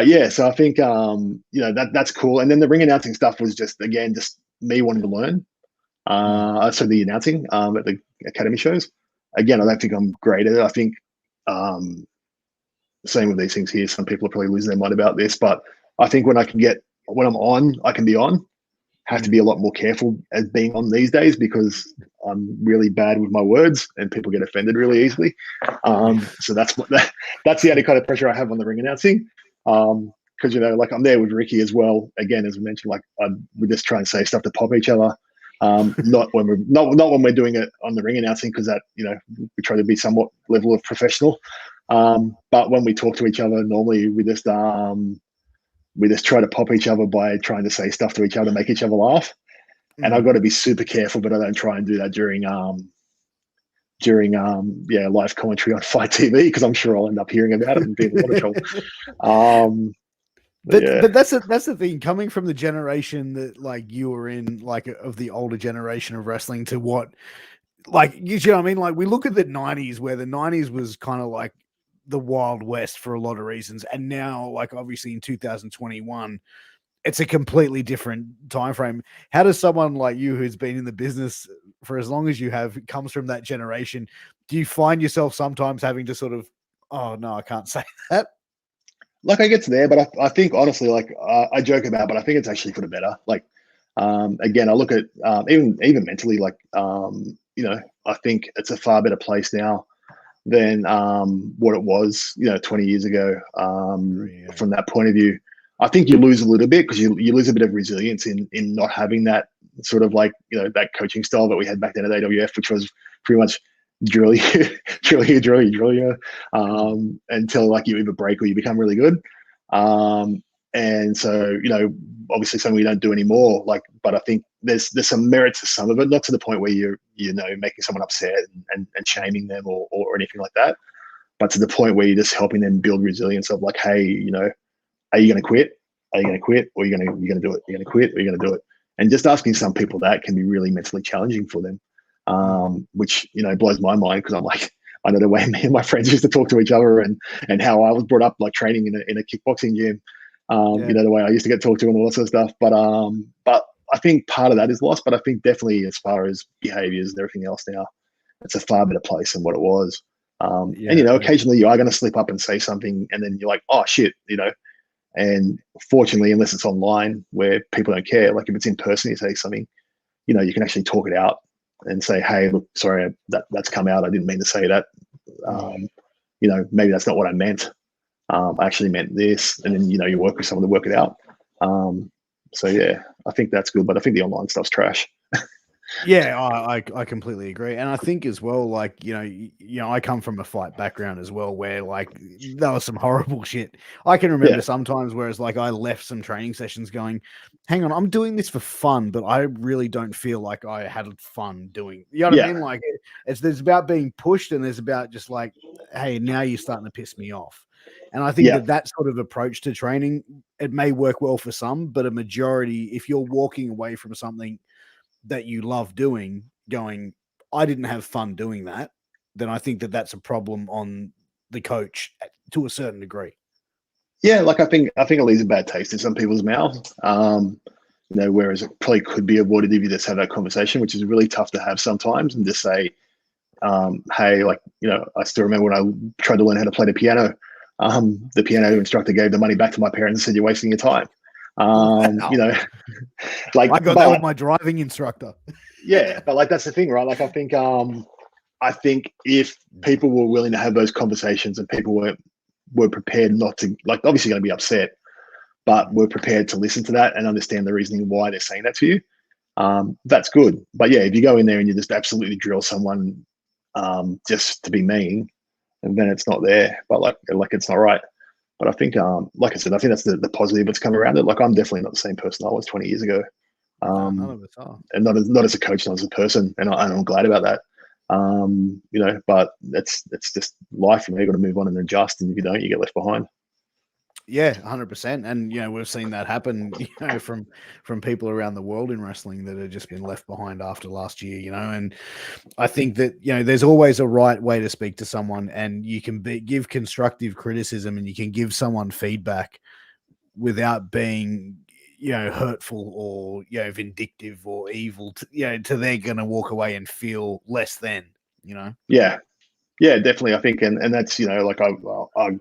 yeah, so I think that's cool. And then the ring announcing stuff was just me wanting to learn. So the announcing at the academy shows. Again, I don't think I'm great at it. I think same with these things here. Some people are probably losing their mind about this, but I think when I'm on, I can be on. Have to be a lot more careful as being on these days because I'm really bad with my words and people get offended really easily. So that's the only kind of pressure I have on the ring announcing. Because like I'm there with Ricky as well. Again, as we mentioned, like we just try and say stuff to pop each other. Not when we're doing it on the ring announcing, because that we try to be somewhat level of professional. But when we talk to each other, normally we just try to pop each other by trying to say stuff to each other, make each other laugh. And I've got to be super careful, but I don't try and do that during live commentary on Fight TV, because I'm sure I'll end up hearing about it and being a lot of trouble. But that's the thing, coming from the generation that like you were in, like of the older generation of wrestling, to what, like, you know what I mean? Like we look at the 90s, where the 90s was kind of like the Wild West for a lot of reasons. And now, like obviously in 2021, it's a completely different time frame. How does someone like you, who's been in the business for as long as you have, comes from that generation, do you find yourself sometimes having to sort of, oh no, I can't say that? Like I get to there, but I think honestly, like I joke about, but I think it's actually for the better. Like, again, I look at even mentally, like, I think it's a far better place now than what it was, 20 years ago. From that point of view, I think you lose a little bit because you lose a bit of resilience in not having that sort of like, that coaching style that we had back then at AWF, which was pretty much drill you until like you either break or you become really good. And so, obviously something we don't do anymore. Like, but I think there's some merit to some of it, not to the point where you're making someone upset and shaming them or anything like that, but to the point where you're just helping them build resilience of like, hey, are you going to quit? Are you going to quit, or you're going to do it? You're going to quit, or you're going to do it? And just asking some people that can be really mentally challenging for them, which blows my mind, because I'm like, I know the way me and my friends used to talk to each other and how I was brought up, like training in a kickboxing gym. The way I used to get talked to and all that sort of stuff. But I think part of that is lost. But I think definitely as far as behaviors and everything else now, it's a far better place than what it was. And occasionally you are going to slip up and say something, and then you're like, oh shit, And fortunately, unless it's online where people don't care, like if it's in person, you say something, you can actually talk it out and say, hey, look, sorry, that's come out. I didn't mean to say that. Maybe that's not what I meant. I actually meant this. And then, you work with someone to work it out. So yeah, I think that's good, but I think the online stuff's trash. Yeah, I completely agree. And I think as well, like, I come from a fight background as well, where like there was some horrible shit. I can remember sometimes, whereas like I left some training sessions going, hang on, I'm doing this for fun, but I really don't feel like I had fun doing, you know what I mean? Like there's about being pushed, and there's about just like, hey, now you're starting to piss me off. And I think that sort of approach to training, it may work well for some, but a majority, if you're walking away from something that you love doing, going, I didn't have fun doing that, then I think that's a problem on the coach to a certain degree. Yeah, like I think it leaves a bad taste in some people's mouths. Whereas it probably could be avoided if you just have that conversation, which is really tough to have sometimes, and just say, hey, like, I still remember when I tried to learn how to play the piano. The piano instructor gave the money back to my parents and said, you're wasting your time. Like I got that with my driving instructor. Yeah, but like that's the thing, right? Like I think if people were willing to have those conversations and people were prepared not to, like, obviously going to be upset, but were prepared to listen to that and understand the reasoning why they're saying that to you, that's good. But yeah, if you go in there and you just absolutely drill someone just to be mean, and then it's not there, but like it's not right. But I think, like I said, I think that's the positive that's come around it. Like I'm definitely not the same person I was 20 years ago. No, none of us are. And not as a coach, not as a person, and I'm glad about that. But that's just life. You got to move on and adjust, and if you don't, you get left behind. Yeah, 100%. And we've seen that happen, from people around the world in wrestling that have just been left behind after last year, and I think that, there's always a right way to speak to someone, and you can give constructive criticism, and you can give someone feedback without being, hurtful or, vindictive or evil, to they're going to walk away and feel less than, Yeah, definitely. I think, and that's, like I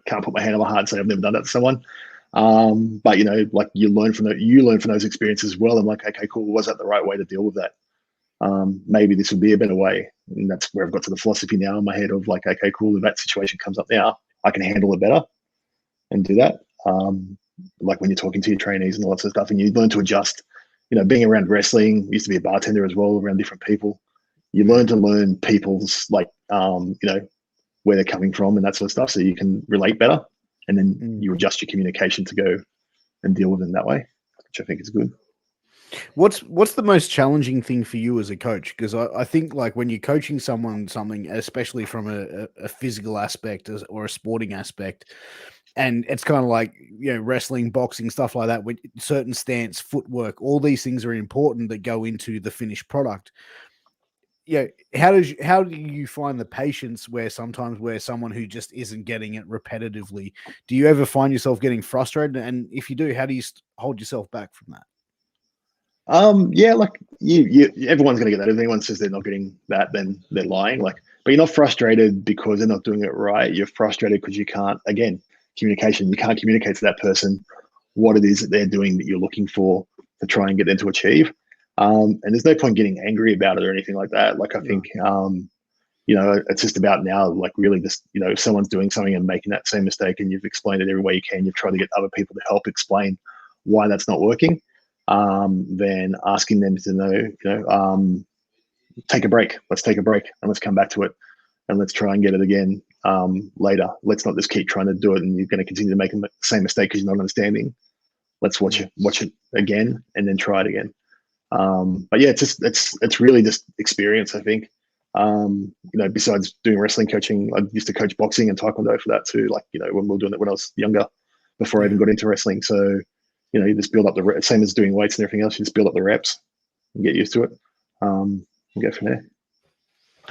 can't put my hand on my heart and say I've never done that to someone. But like you learn from those experiences as well. I'm like, okay, cool. Was that the right way to deal with that? Maybe this would be a better way. And that's where I've got to the philosophy now in my head of like, okay, cool. If that situation comes up now, I can handle it better and do that. Like when you're talking to your trainees and all that sort of stuff, and you learn to adjust. Being around wrestling, used to be a bartender as well, around different people. You learn to learn people's like, where they're coming from and that sort of stuff, so you can relate better, and then you adjust your communication to go and deal with it in that way, which I think is good. What's the most challenging thing for you as a coach? Because I think like when you're coaching someone something, especially from a physical aspect or a sporting aspect, and it's kind of like, wrestling, boxing, stuff like that, with certain stance, footwork, all these things are important that go into the finished product. How do you find the patience where someone who just isn't getting it repetitively? Do you ever find yourself getting frustrated? And if you do, how do you hold yourself back from that? Yeah, like you everyone's gonna get that. If anyone says they're not getting that, then they're lying. Like, but you're not frustrated because they're not doing it right. You're frustrated because you can't, again, communication. You can't communicate to that person what it is that they're doing that you're looking for to try and get them to achieve. And there's no point getting angry about it or anything like that. Like, I think, it's just about now, like really just, if someone's doing something and making that same mistake and you've explained it every way you can, you've tried to get other people to help explain why that's not working, then asking them to take a break. Let's take a break and let's come back to it and let's try and get it again later. Let's not just keep trying to do it and you're going to continue to make the same mistake because you're not understanding. Let's watch it again and then try it again. But yeah, it's really just experience, I think. Besides doing wrestling coaching, I used to coach boxing and taekwondo for that too. Like, when we were doing it when I was younger, before I even got into wrestling. So, you just build up the same as doing weights and everything else. You just build up the reps and get used to it. And go from there.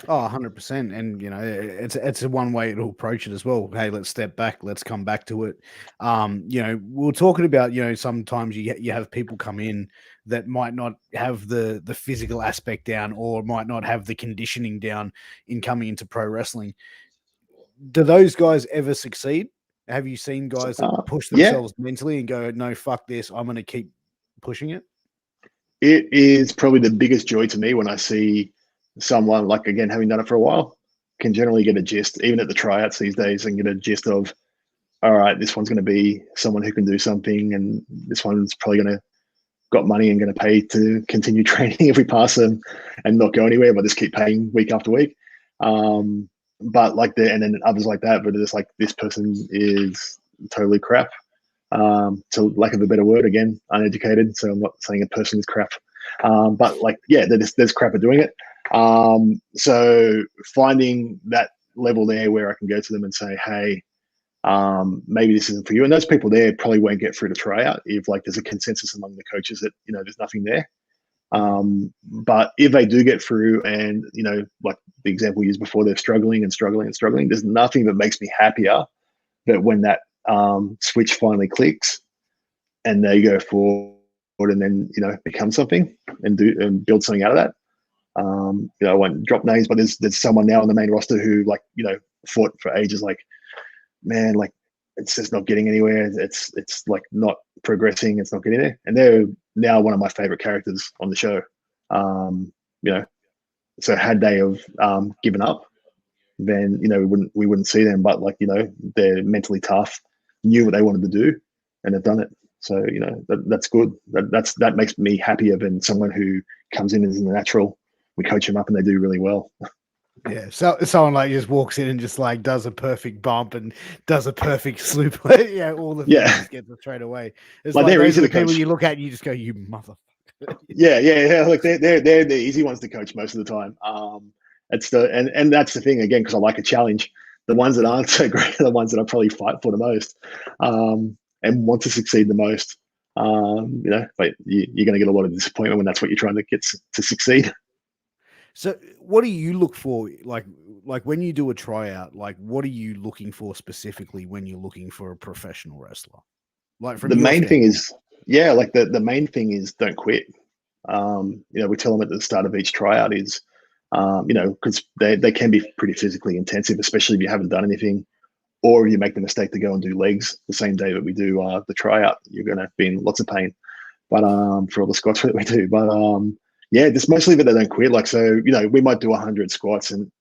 Oh, 100%. And, it's a one way to approach it as well. Hey, let's step back. Let's come back to it. We're talking about, sometimes you have people come in that might not have the physical aspect down or might not have the conditioning down in coming into pro wrestling. Do those guys ever succeed? Have you seen guys that push themselves mentally and go, no, fuck this, I'm going to keep pushing it? It is probably the biggest joy to me when I see someone, like, again, having done it for a while, can generally get a gist, even at the tryouts these days, and get a gist of, all right, this one's going to be someone who can do something, and this one's probably going to got money and going to pay to continue training if we pass them and not go anywhere, but just keep paying week after week. But like and then others like that, but it's like, this person is totally crap. To lack of a better word, again, uneducated. So I'm not saying a person is crap. But like, yeah, there's crap at doing it. So finding that level there where I can go to them and say, hey, maybe this isn't for you. And those people there probably won't get through the tryout if like there's a consensus among the coaches that, there's nothing there. But if they do get through and, like the example we used before, they're struggling and struggling and struggling, there's nothing that makes me happier that when that switch finally clicks and they go forward and then, become something and build something out of that. I won't drop names, but there's someone now on the main roster who like, fought for ages, like, man, like it's just not getting anywhere. It's like not progressing. It's not getting there. And they're now one of my favorite characters on the show. So had they have given up, then, we wouldn't see them, but like, they're mentally tough, knew what they wanted to do and have done it. So, that's good. That makes me happier than someone who comes in as a natural. We coach them up and they do really well. Yeah, so someone like just walks in and just like does a perfect bump and does a perfect sloop. Yeah, all the things just get straight away. It's like those are the people you look at and you just go, you motherfucker. Yeah. Like they're the easy ones to coach most of the time. It's the and that's the thing again, because I like a challenge. The ones that aren't so great are the ones that I probably fight for the most, and want to succeed the most. But you're going to get a lot of disappointment when that's what you're trying to get to succeed. So what do you look for? Like when you do a tryout, like what are you looking for specifically when you're looking for a professional wrestler? Like from The your main thing standpoint. is, yeah, like the main thing is don't quit. We tell them at the start of each tryout is, because they can be pretty physically intensive, especially if you haven't done anything, or if you make the mistake to go and do legs the same day that we do the tryout, you're going to be in lots of pain. But for all the squats that we do, but yeah, just mostly that they don't quit. Like, so we might do 100 squats, and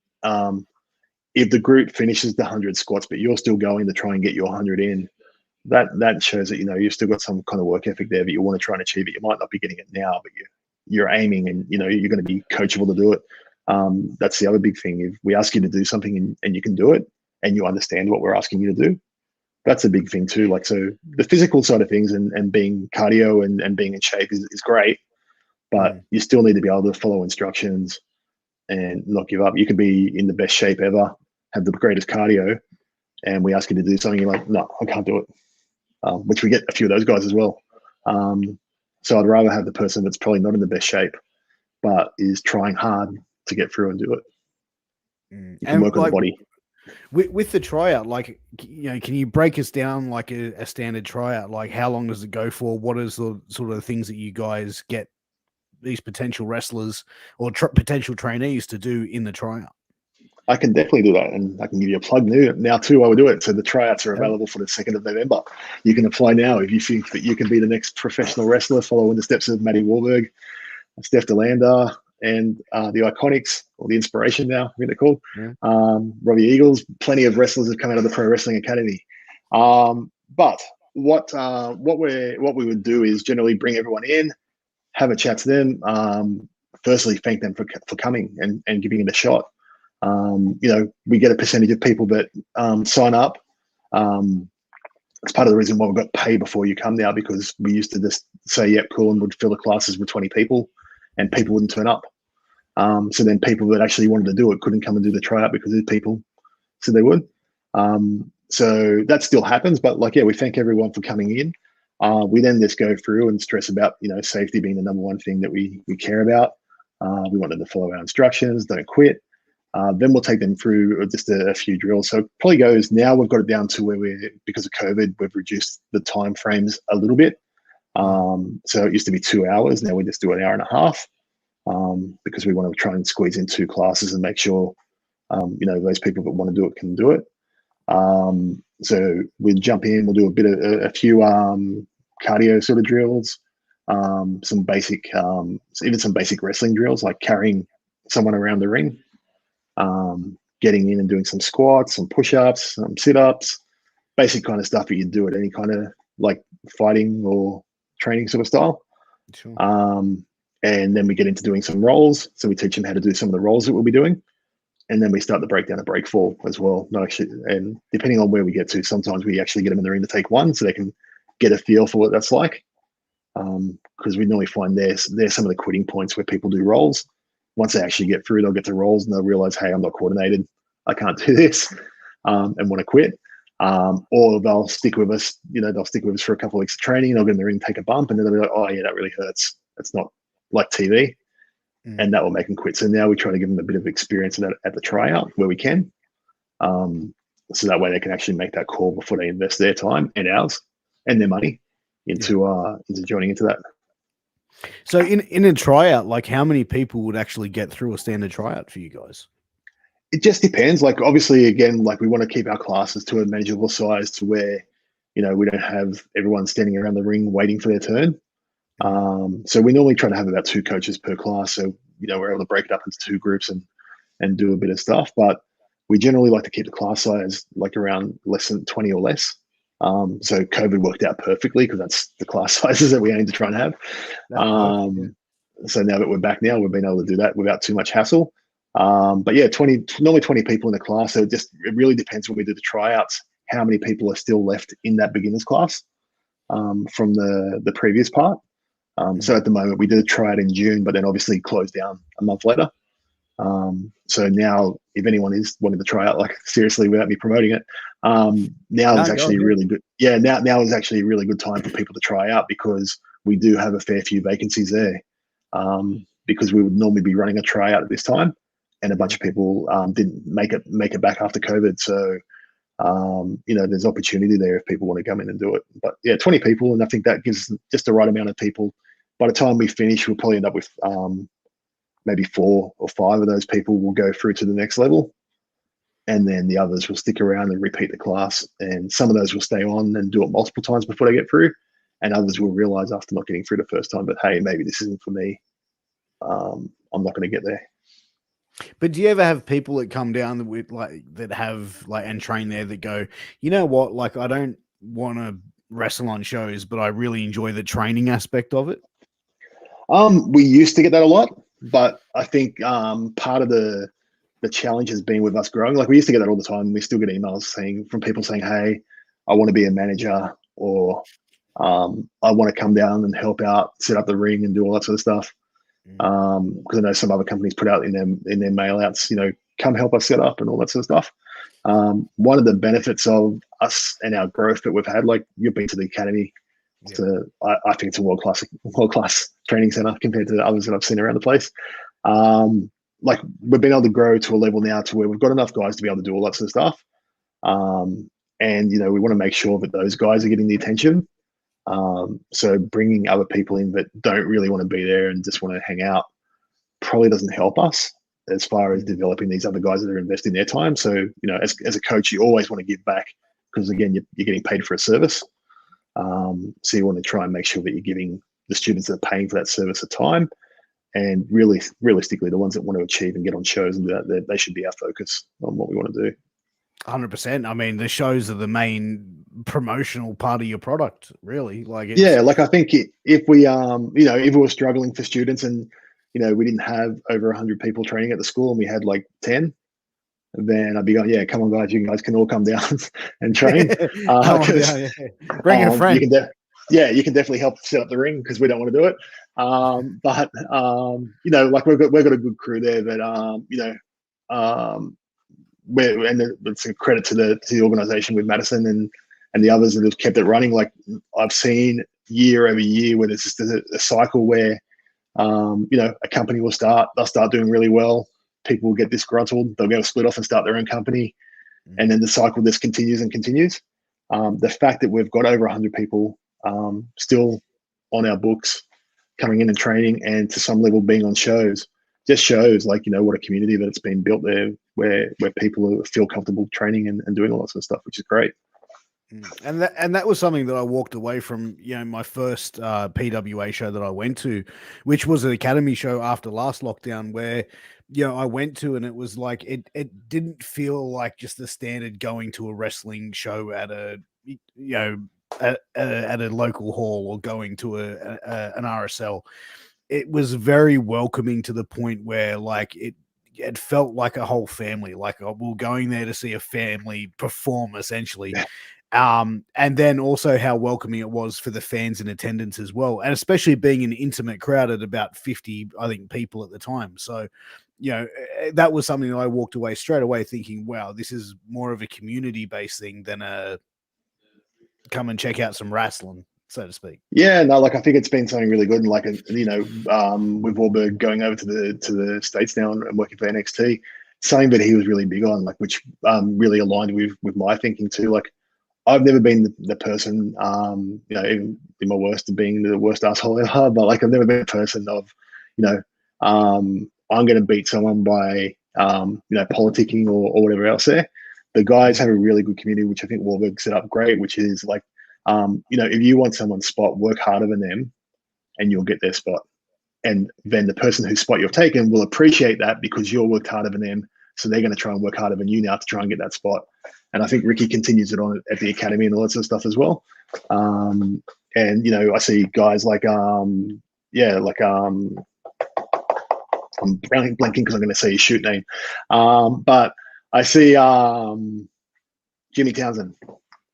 if the group finishes the 100 squats, but you're still going to try and get your 100 in, that shows that you've still got some kind of work ethic there, but you want to try and achieve it. You might not be getting it now, but you're aiming, and you're going to be coachable to do it. That's the other big thing. If we ask you to do something and you can do it, and you understand what we're asking you to do, that's a big thing too. Like, so the physical side of things and being cardio and being in shape is great, but you still need to be able to follow instructions and not give up. You could be in the best shape ever, have the greatest cardio, and we ask you to do something, you're like, no, I can't do it. Which we get a few of those guys as well. So I'd rather have the person that's probably not in the best shape, but is trying hard to get through and do it. You can work on the body. With the tryout, like, can you break us down like a standard tryout? Like, how long does it go for? What is the sort of things that you guys get these potential wrestlers or potential trainees to do in the tryout? I can definitely do that, and I can give you a plug now too while we do it. So the tryouts are available for the 2nd of November. You can apply now if you think that you can be the next professional wrestler, following the steps of Matty Wahlberg, Steph DeLander, and the Iconics, or the Inspiration now, I think they're called. Robbie Eagles. Plenty of wrestlers have come out of the Pro Wrestling Academy. But what we would do is generally bring everyone in, have a chat to them. Firstly, thank them for coming and giving it a shot. We get a percentage of people that sign up. It's part of the reason why we've got pay before you come now, because we used to just say, yep, cool, and would fill the classes with 20 people, and people wouldn't turn up. So then people that actually wanted to do it couldn't come and do the tryout because there's people said they would. So that still happens, but we thank everyone for coming in. We then just go through and stress about, safety being the number one thing that we care about. We want them to follow our instructions, don't quit. Then we'll take them through just a few drills. So it probably goes, now we've got it down to where because of COVID, we've reduced the time frames a little bit. So it used to be 2 hours. Now we just do an hour and a half, because we want to try and squeeze in 2 classes and make sure, those people that want to do it can do it. So we jump in, we'll do a few cardio sort of drills, some basic, even some basic wrestling drills, like carrying someone around the ring. Getting in and doing some squats, some push-ups, some sit-ups, basic kind of stuff that you do at any kind of like fighting or training sort of style. Sure. And then we get into doing some rolls. So we teach them how to do some of the rolls that we'll be doing. And then we start the breakdown of break fall as well. And depending on where we get to, sometimes we actually get them in the ring to take one so they can get a feel for what that's like. Because we normally find there's some of the quitting points where people do rolls. Once they actually get through, they'll get to rolls and they'll realize, hey, I'm not coordinated. I can't do this, and want to quit. Or they'll stick with us, they'll stick with us for a couple of weeks of training. They'll get in the ring, take a bump, and then they'll be like, oh yeah, that really hurts. It's not like TV. And that will make them quit. So now we try to give them a bit of experience of that at the tryout where we can. So that way they can actually make that call before they invest their time and ours and their money into joining into that. So in a tryout, like how many people would actually get through a standard tryout for you guys? It just depends. Like, obviously, again, like we want to keep our classes to a manageable size to where, we don't have everyone standing around the ring waiting for their turn. So we normally try to have about 2 coaches per class. So, we're able to break it up into 2 groups and do a bit of stuff. But we generally like to keep the class size like around less than 20 or less. So COVID worked out perfectly because that's the class sizes that we aim to try and have. So now that we're back now, we've been able to do that without too much hassle. But yeah, normally 20 people in the class. So it really depends when we do the tryouts, how many people are still left in that beginners class from the previous part. So at the moment we did try it in June, but then obviously closed down a month later. So now if anyone is wanting to try out, like seriously, without me promoting it, now is actually really good. Yeah, now is actually a really good time for people to try out, because we do have a fair few vacancies there. Because we would normally be running a tryout at this time, and a bunch of people didn't make it back after COVID. So there's opportunity there if people want to come in and do it. But yeah, 20 people, and I think that gives just the right amount of people. By the time we finish, we'll probably end up with maybe 4 or 5 of those people will go through to the next level, and then the others will stick around and repeat the class. And some of those will stay on and do it multiple times before they get through, and others will realize after not getting through the first time, but hey, maybe this isn't for me. I'm not going to get there. But do you ever have people that come down with that have and train there that go, you know what, like I don't want to wrestle on shows, but I really enjoy the training aspect of it? We used to get that a lot, but I think part of the challenge has been with us growing. Like we used to get that all the time. We still get emails from people saying, hey, I want to be a manager, or I want to come down and help out, set up the ring and do all that sort of stuff. Because I know some other companies put out in their mail outs, come help us set up and all that sort of stuff. One of the benefits of us and our growth that we've had, like you've been to the academy, I think it's a world class training center compared to the others that I've seen around the place. Like we've been able to grow to a level now to where we've got enough guys to be able to do all that sort of stuff. And we want to make sure that those guys are getting the attention. So bringing other people in that don't really want to be there and just want to hang out probably doesn't help us as far as developing these other guys that are investing their time. So, as a coach, you always want to give back, because again, you're getting paid for a service. So you want to try and make sure that you're giving the students that are paying for that service a time, and really realistically, the ones that want to achieve and get on shows and do that, they should be our focus on what we want to do. 100%. I mean, the shows are the main promotional part of your product, really. Like I think if we if we were struggling for students and we didn't have over 100 people training at the school and we had like 10, then I'd be going, yeah, come on guys, you guys can all come down and train. Bring in a friend. You can definitely help set up the ring, because we don't want to do it. But like we've got a good crew there that and it's a credit to the organization with Madison and the others that have kept it running. Like I've seen year over year where there's just a cycle where a company they'll start doing really well, people will get disgruntled, they'll go split off and start their own company, and then the cycle just continues and continues. The fact that we've got over 100 people still on our books coming in and training, and to some level being on shows, just shows what a community that it's been built there, where people feel comfortable training and doing all that sort of stuff, which is great. And that was something that I walked away from, my first PWA show that I went to, which was an academy show after last lockdown, where I went to, and it was like it didn't feel like just the standard going to a wrestling show at a at a local hall or going to an RSL. It was very welcoming to the point where it felt like a whole family, like we're going there to see a family perform essentially. And then also how welcoming it was for the fans in attendance as well. And especially being an intimate crowd at about 50, I think, people at the time. So, that was something that I walked away straight away thinking, wow, this is more of a community-based thing than a come and check out some wrestling, so to speak. Yeah, no, I think it's been something really good. And with Wahlberg going over to the States now and working for NXT, something that he was really big on, which really aligned with my thinking too. I've never been the person, even in my worst, of being the worst asshole ever, but I've never been a person of, I'm going to beat someone by, politicking or whatever else there. The guys have a really good community, which I think Wahlberg set up great, which is if you want someone's spot, work harder than them and you'll get their spot. And then the person whose spot you've taken will appreciate that because you're worked harder than them. So they're going to try and work harder than you now to try and get that spot. And I think Ricky continues it on at the academy and all that sort of stuff as well. And, I see guys I'm blanking because I'm going to say his shoot name. But I see Jimmy Townsend.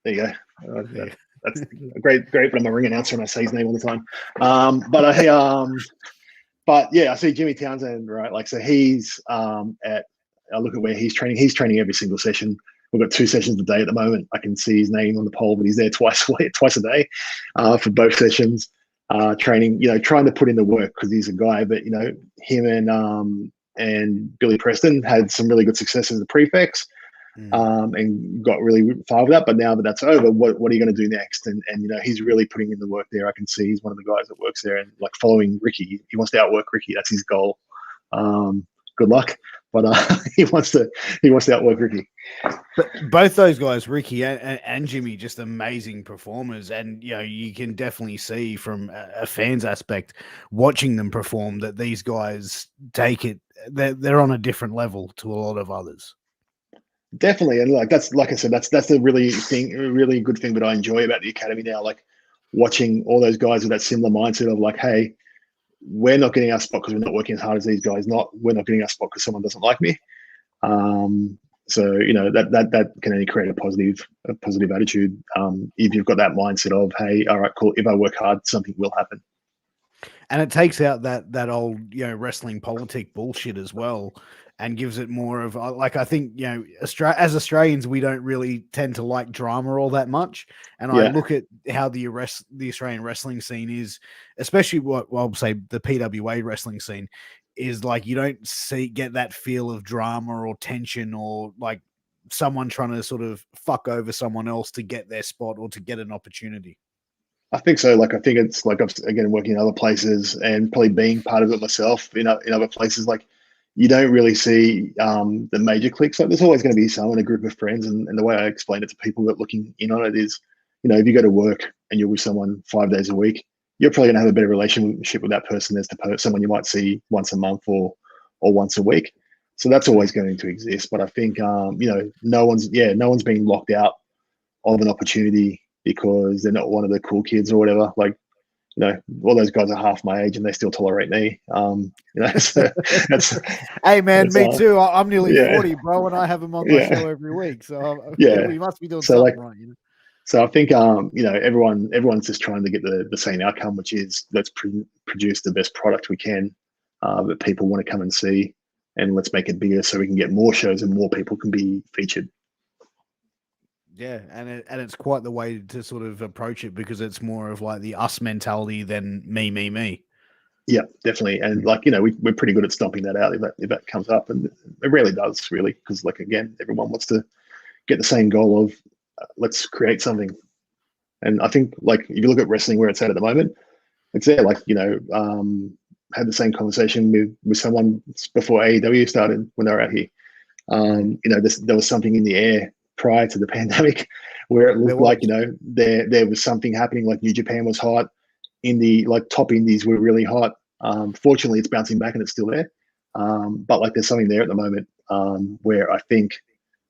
There you go. that's great. But I'm a ring announcer and I say his name all the time. But yeah, I see Jimmy Townsend, right? Like, so he's I look at where he's training. He's training every single session. We've got 2 sessions a day at the moment. I can see his name on the pole, but he's there twice a day for both sessions. Training, trying to put in the work because he's a guy. But him and Billy Preston had some really good success as the prefects. And got really far with that. But now that that's over, what are you going to do next? And he's really putting in the work there. I can see he's one of the guys that works there and like following Ricky. He wants to outwork Ricky. That's his goal. Good luck, but he wants to outwork Ricky. But both those guys, Ricky and Jimmy, just amazing performers. And you can definitely see from a fan's aspect watching them perform that these guys take it. They're on a different level to a lot of others. Definitely, and like I said, that's the really good thing that I enjoy about the academy now. Like watching all those guys with that similar mindset of like, hey, we're not getting our spot because we're not working as hard as these guys. We're not getting our spot because someone doesn't like me. So that can only create a positive attitude. If you've got that mindset of, hey, all right, cool. If I work hard, something will happen. And it takes out that old wrestling politic bullshit as well, and gives it more of like, I think as Australians we don't really tend to like drama all that much. And I look at how the Australian wrestling scene is, especially I'll say the PWA wrestling scene is like, you don't get that feel of drama or tension or like someone trying to sort of fuck over someone else to get their spot or to get an opportunity. I think so. Like, I think it's like, again, working in other places and probably being part of it myself in other places, like you don't really see the major cliques. Like there's always going to be someone, a group of friends. And the way I explain it to people that are looking in on it is, if you go to work and you're with someone 5 days a week, you're probably going to have a better relationship with that person as someone you might see once a month or once a week. So that's always going to exist. But I think, no one's being locked out of an opportunity because they're not one of the cool kids or whatever. Like, all those guys are half my age and they still tolerate me. So hey man, me too. I'm nearly 40, bro, and I have them on my show every week. So we must be doing something right. So I think everyone's just trying to get the same outcome, which is let's produce the best product we can that people want to come and see, and let's make it bigger so we can get more shows and more people can be featured. Yeah, and it's quite the way to sort of approach it because it's more of like the us mentality than me. Yeah, definitely. And like, we're pretty good at stomping that out if that comes up, and it rarely does really, because like, again, everyone wants to get the same goal of let's create something. And I think like if you look at wrestling where it's at the moment, it's there. Like, had the same conversation with someone before AEW started when they were out here. There was something in the air prior to the pandemic where it looked like, there was something happening. Like New Japan was hot, top indies were really hot. Fortunately it's bouncing back and it's still there. But like there's something there at the moment where I think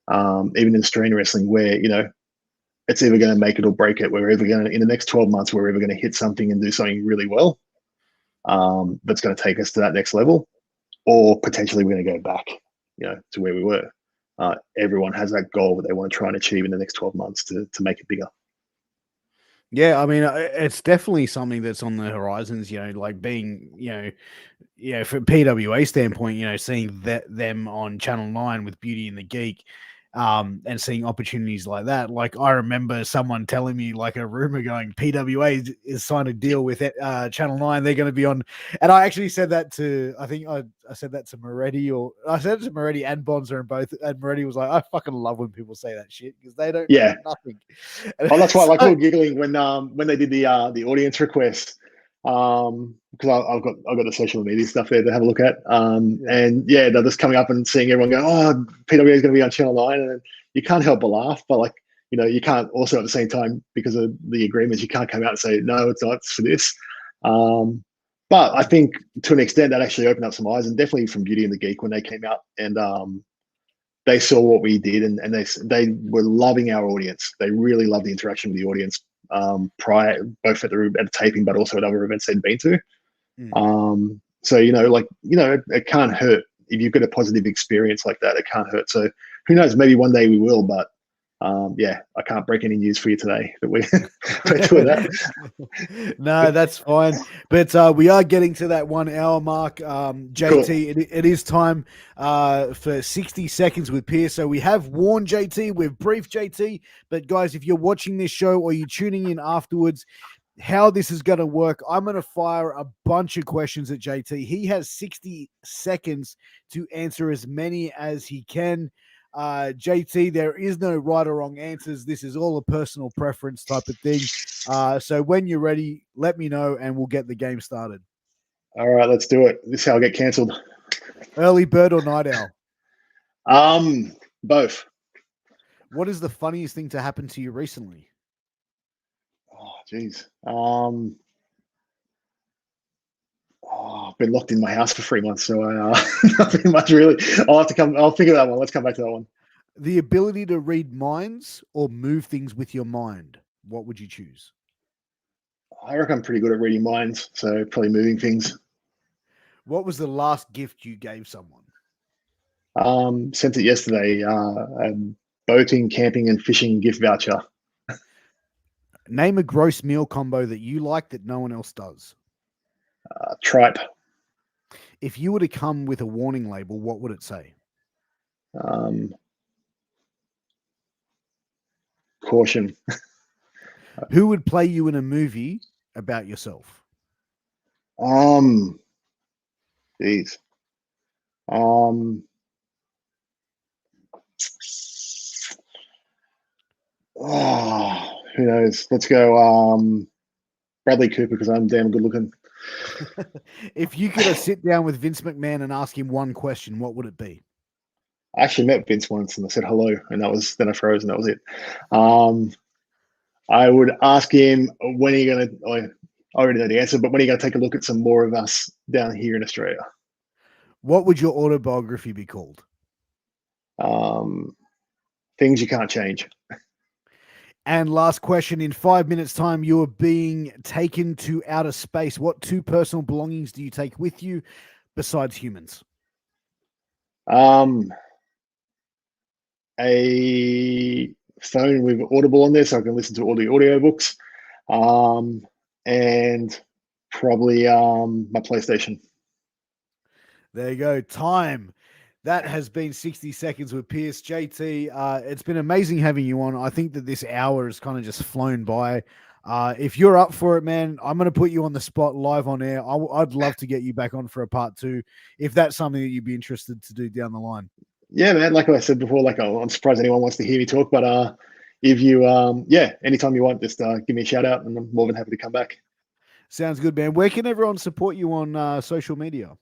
even in Australian wrestling where, it's either going to make it or break it. We're either going to, in the next 12 months, we're either going to hit something and do something really well that's going to take us to that next level, or potentially we're going to go back, to where we were. Everyone has that goal that they want to try and achieve in the next 12 months to make it bigger. Yeah, I mean, it's definitely something that's on the horizons, like being, from PWA standpoint, seeing them on Channel 9 with Beauty and the Geek, and seeing opportunities like that. Like I remember someone telling me like a rumor going PWA is signed a deal with Channel 9. They're going to be on, and I actually said that to, I think I said that to Moretti, or I said it to Moretti and Bonzer, and both, and Moretti was like, I fucking love when people say that shit because they don't know nothing. Oh, that's why like we were giggling when they did the audience request. Because I've got the social media stuff there to have a look at. And they're just coming up and seeing everyone go, oh, PWA is going to be on Channel 9, and you can't help but laugh. But like, you can't also at the same time, because of the agreements, you can't come out and say, no, it's not, it's for this. But I think to an extent that actually opened up some eyes, and definitely from Beauty and the Geek when they came out and they saw what we did, and they were loving our audience. They really loved the interaction with the audience prior, both at the taping, but also at other events they'd been to. So, it can't hurt if you've got a positive experience like that. It can't hurt. So who knows, maybe one day we will, but Yeah, I can't break any news for you today that we're doing that. No, that's fine. But we are getting to that 1 hour mark. JT, Cool. it is time for 60 seconds with Piers. So we have warned JT, we've briefed JT. But guys, if you're watching this show or you're tuning in afterwards, how this is going to work, I'm going to fire a bunch of questions at JT. He has 60 seconds to answer as many as he can. JT, there is no right or wrong answers. This is all a personal preference type of thing. So when you're ready, let me know and we'll get the game started. All right, let's do it. This is how I get cancelled. Early bird or night owl? Both. What is the funniest thing to happen to you recently? Oh, geez. I've been locked in my house for 3 months, so nothing much really. I'll think of that one. Let's come back to that one. The ability to read minds or move things with your mind. What would you choose? I reckon I'm pretty good at reading minds, so probably moving things. What was the last gift you gave someone? Sent it yesterday. Boating, camping, and fishing gift voucher. Name a gross meal combo that you like that no one else does. Tripe. If you were to come with a warning label, what would it say? Caution. Who would play you in a movie about yourself? Geez. Who knows? Let's go Bradley Cooper because I'm damn good looking. If you could sit down with Vince McMahon and ask him one question, what would it be? I actually met Vince once and I said hello, and then I froze, and that was it. I would ask him, when are you going to, I already know the answer, but when are you going to take a look at some more of us down here in Australia? What would your autobiography be called? Things you can't change. And last question, in 5 minutes' time, you are being taken to outer space. What 2 personal belongings do you take with you besides humans? A phone with Audible on there so I can listen to all the audiobooks, and probably my PlayStation. There you go. Time. That has been 60 seconds with Piers. JT, it's been amazing having you on. I think that this hour has kind of just flown by. If you're up for it, man, I'm going to put you on the spot live on air. I'd love to get you back on for a part 2, if that's something that you'd be interested to do down the line. Yeah, man. Like I said before, I'm surprised anyone wants to hear me talk, but if you, anytime you want, just give me a shout out and I'm more than happy to come back. Sounds good, man. Where can everyone support you on social media?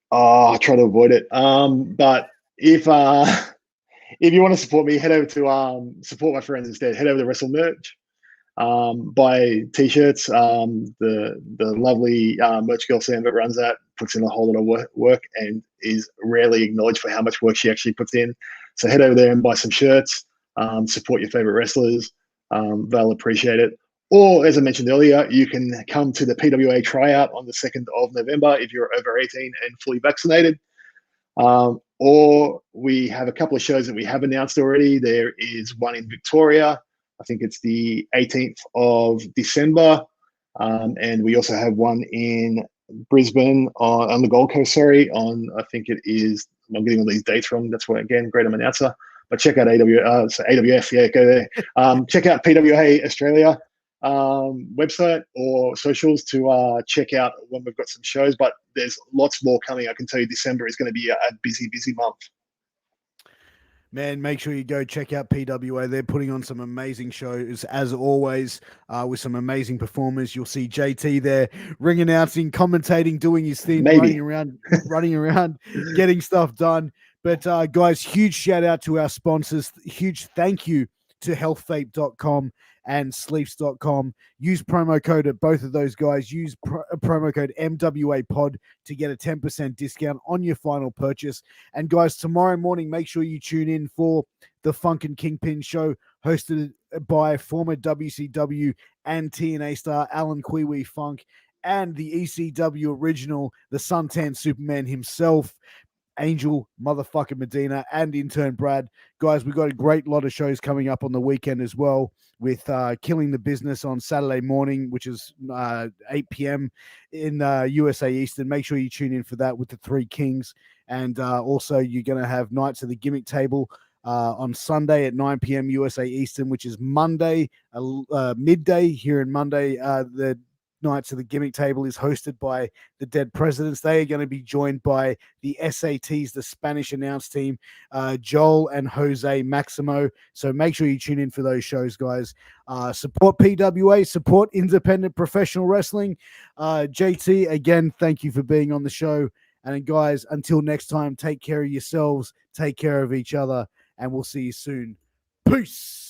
Oh, I try to avoid it. But if you want to support me, head over to support my friends instead. Head over to Wrestle Merch, buy t-shirts. The lovely merch girl Sam that runs that puts in a whole lot of work and is rarely acknowledged for how much work she actually puts in. So head over there and buy some shirts. Support your favorite wrestlers. They'll appreciate it. Or, as I mentioned earlier, you can come to the PWA tryout on the 2nd of November if you're over 18 and fully vaccinated. Or we have a couple of shows that we have announced already. There is one in Victoria. I think it's the 18th of December. And we also have one in Brisbane on the Gold Coast, I think it is, I'm getting all these dates wrong. That's why, again, great announcer. But check out AWF, yeah, go there. Check out PWA Australia website or socials to check out when we've got some shows, but there's lots more coming. I can tell you December is going to be a busy month. Man, make sure you go check out PWA. They're putting on some amazing shows, as always, with some amazing performers. You'll see JT there, ring announcing, commentating, doing his thing, running around, getting stuff done. But guys, huge shout out to our sponsors. Huge thank you to healthvape.com and sleeps.com. Use promo code at both of those guys. Use promo code MWA pod to get a 10% discount on your final purchase. And guys, tomorrow morning, make sure you tune in for the Funk and Kingpin show, hosted by former WCW and TNA star Alan Kwee Funk and the ECW original, the Suntan Superman himself. Angel motherfucking Medina, and intern Brad. Guys, we've got a great lot of shows coming up on the weekend as well, with Killing the Business on Saturday morning, which is 8 p.m. in USA Eastern. Make sure you tune in for that with the Three Kings. And also, you're going to have Nights of the Gimmick Table on Sunday at 9 p.m. USA Eastern, which is Monday, midday here in Monday. The Nights of the Gimmick Table is hosted by the Dead Presidents. They are going to be joined by the SATs, the Spanish announce team, Joel and Jose Maximo. So make sure you tune in for those shows, guys. Support PWA, support independent professional wrestling. JT, again, thank you for being on the show. And guys, until next time, take care of yourselves, take care of each other, and we'll see you soon. Peace.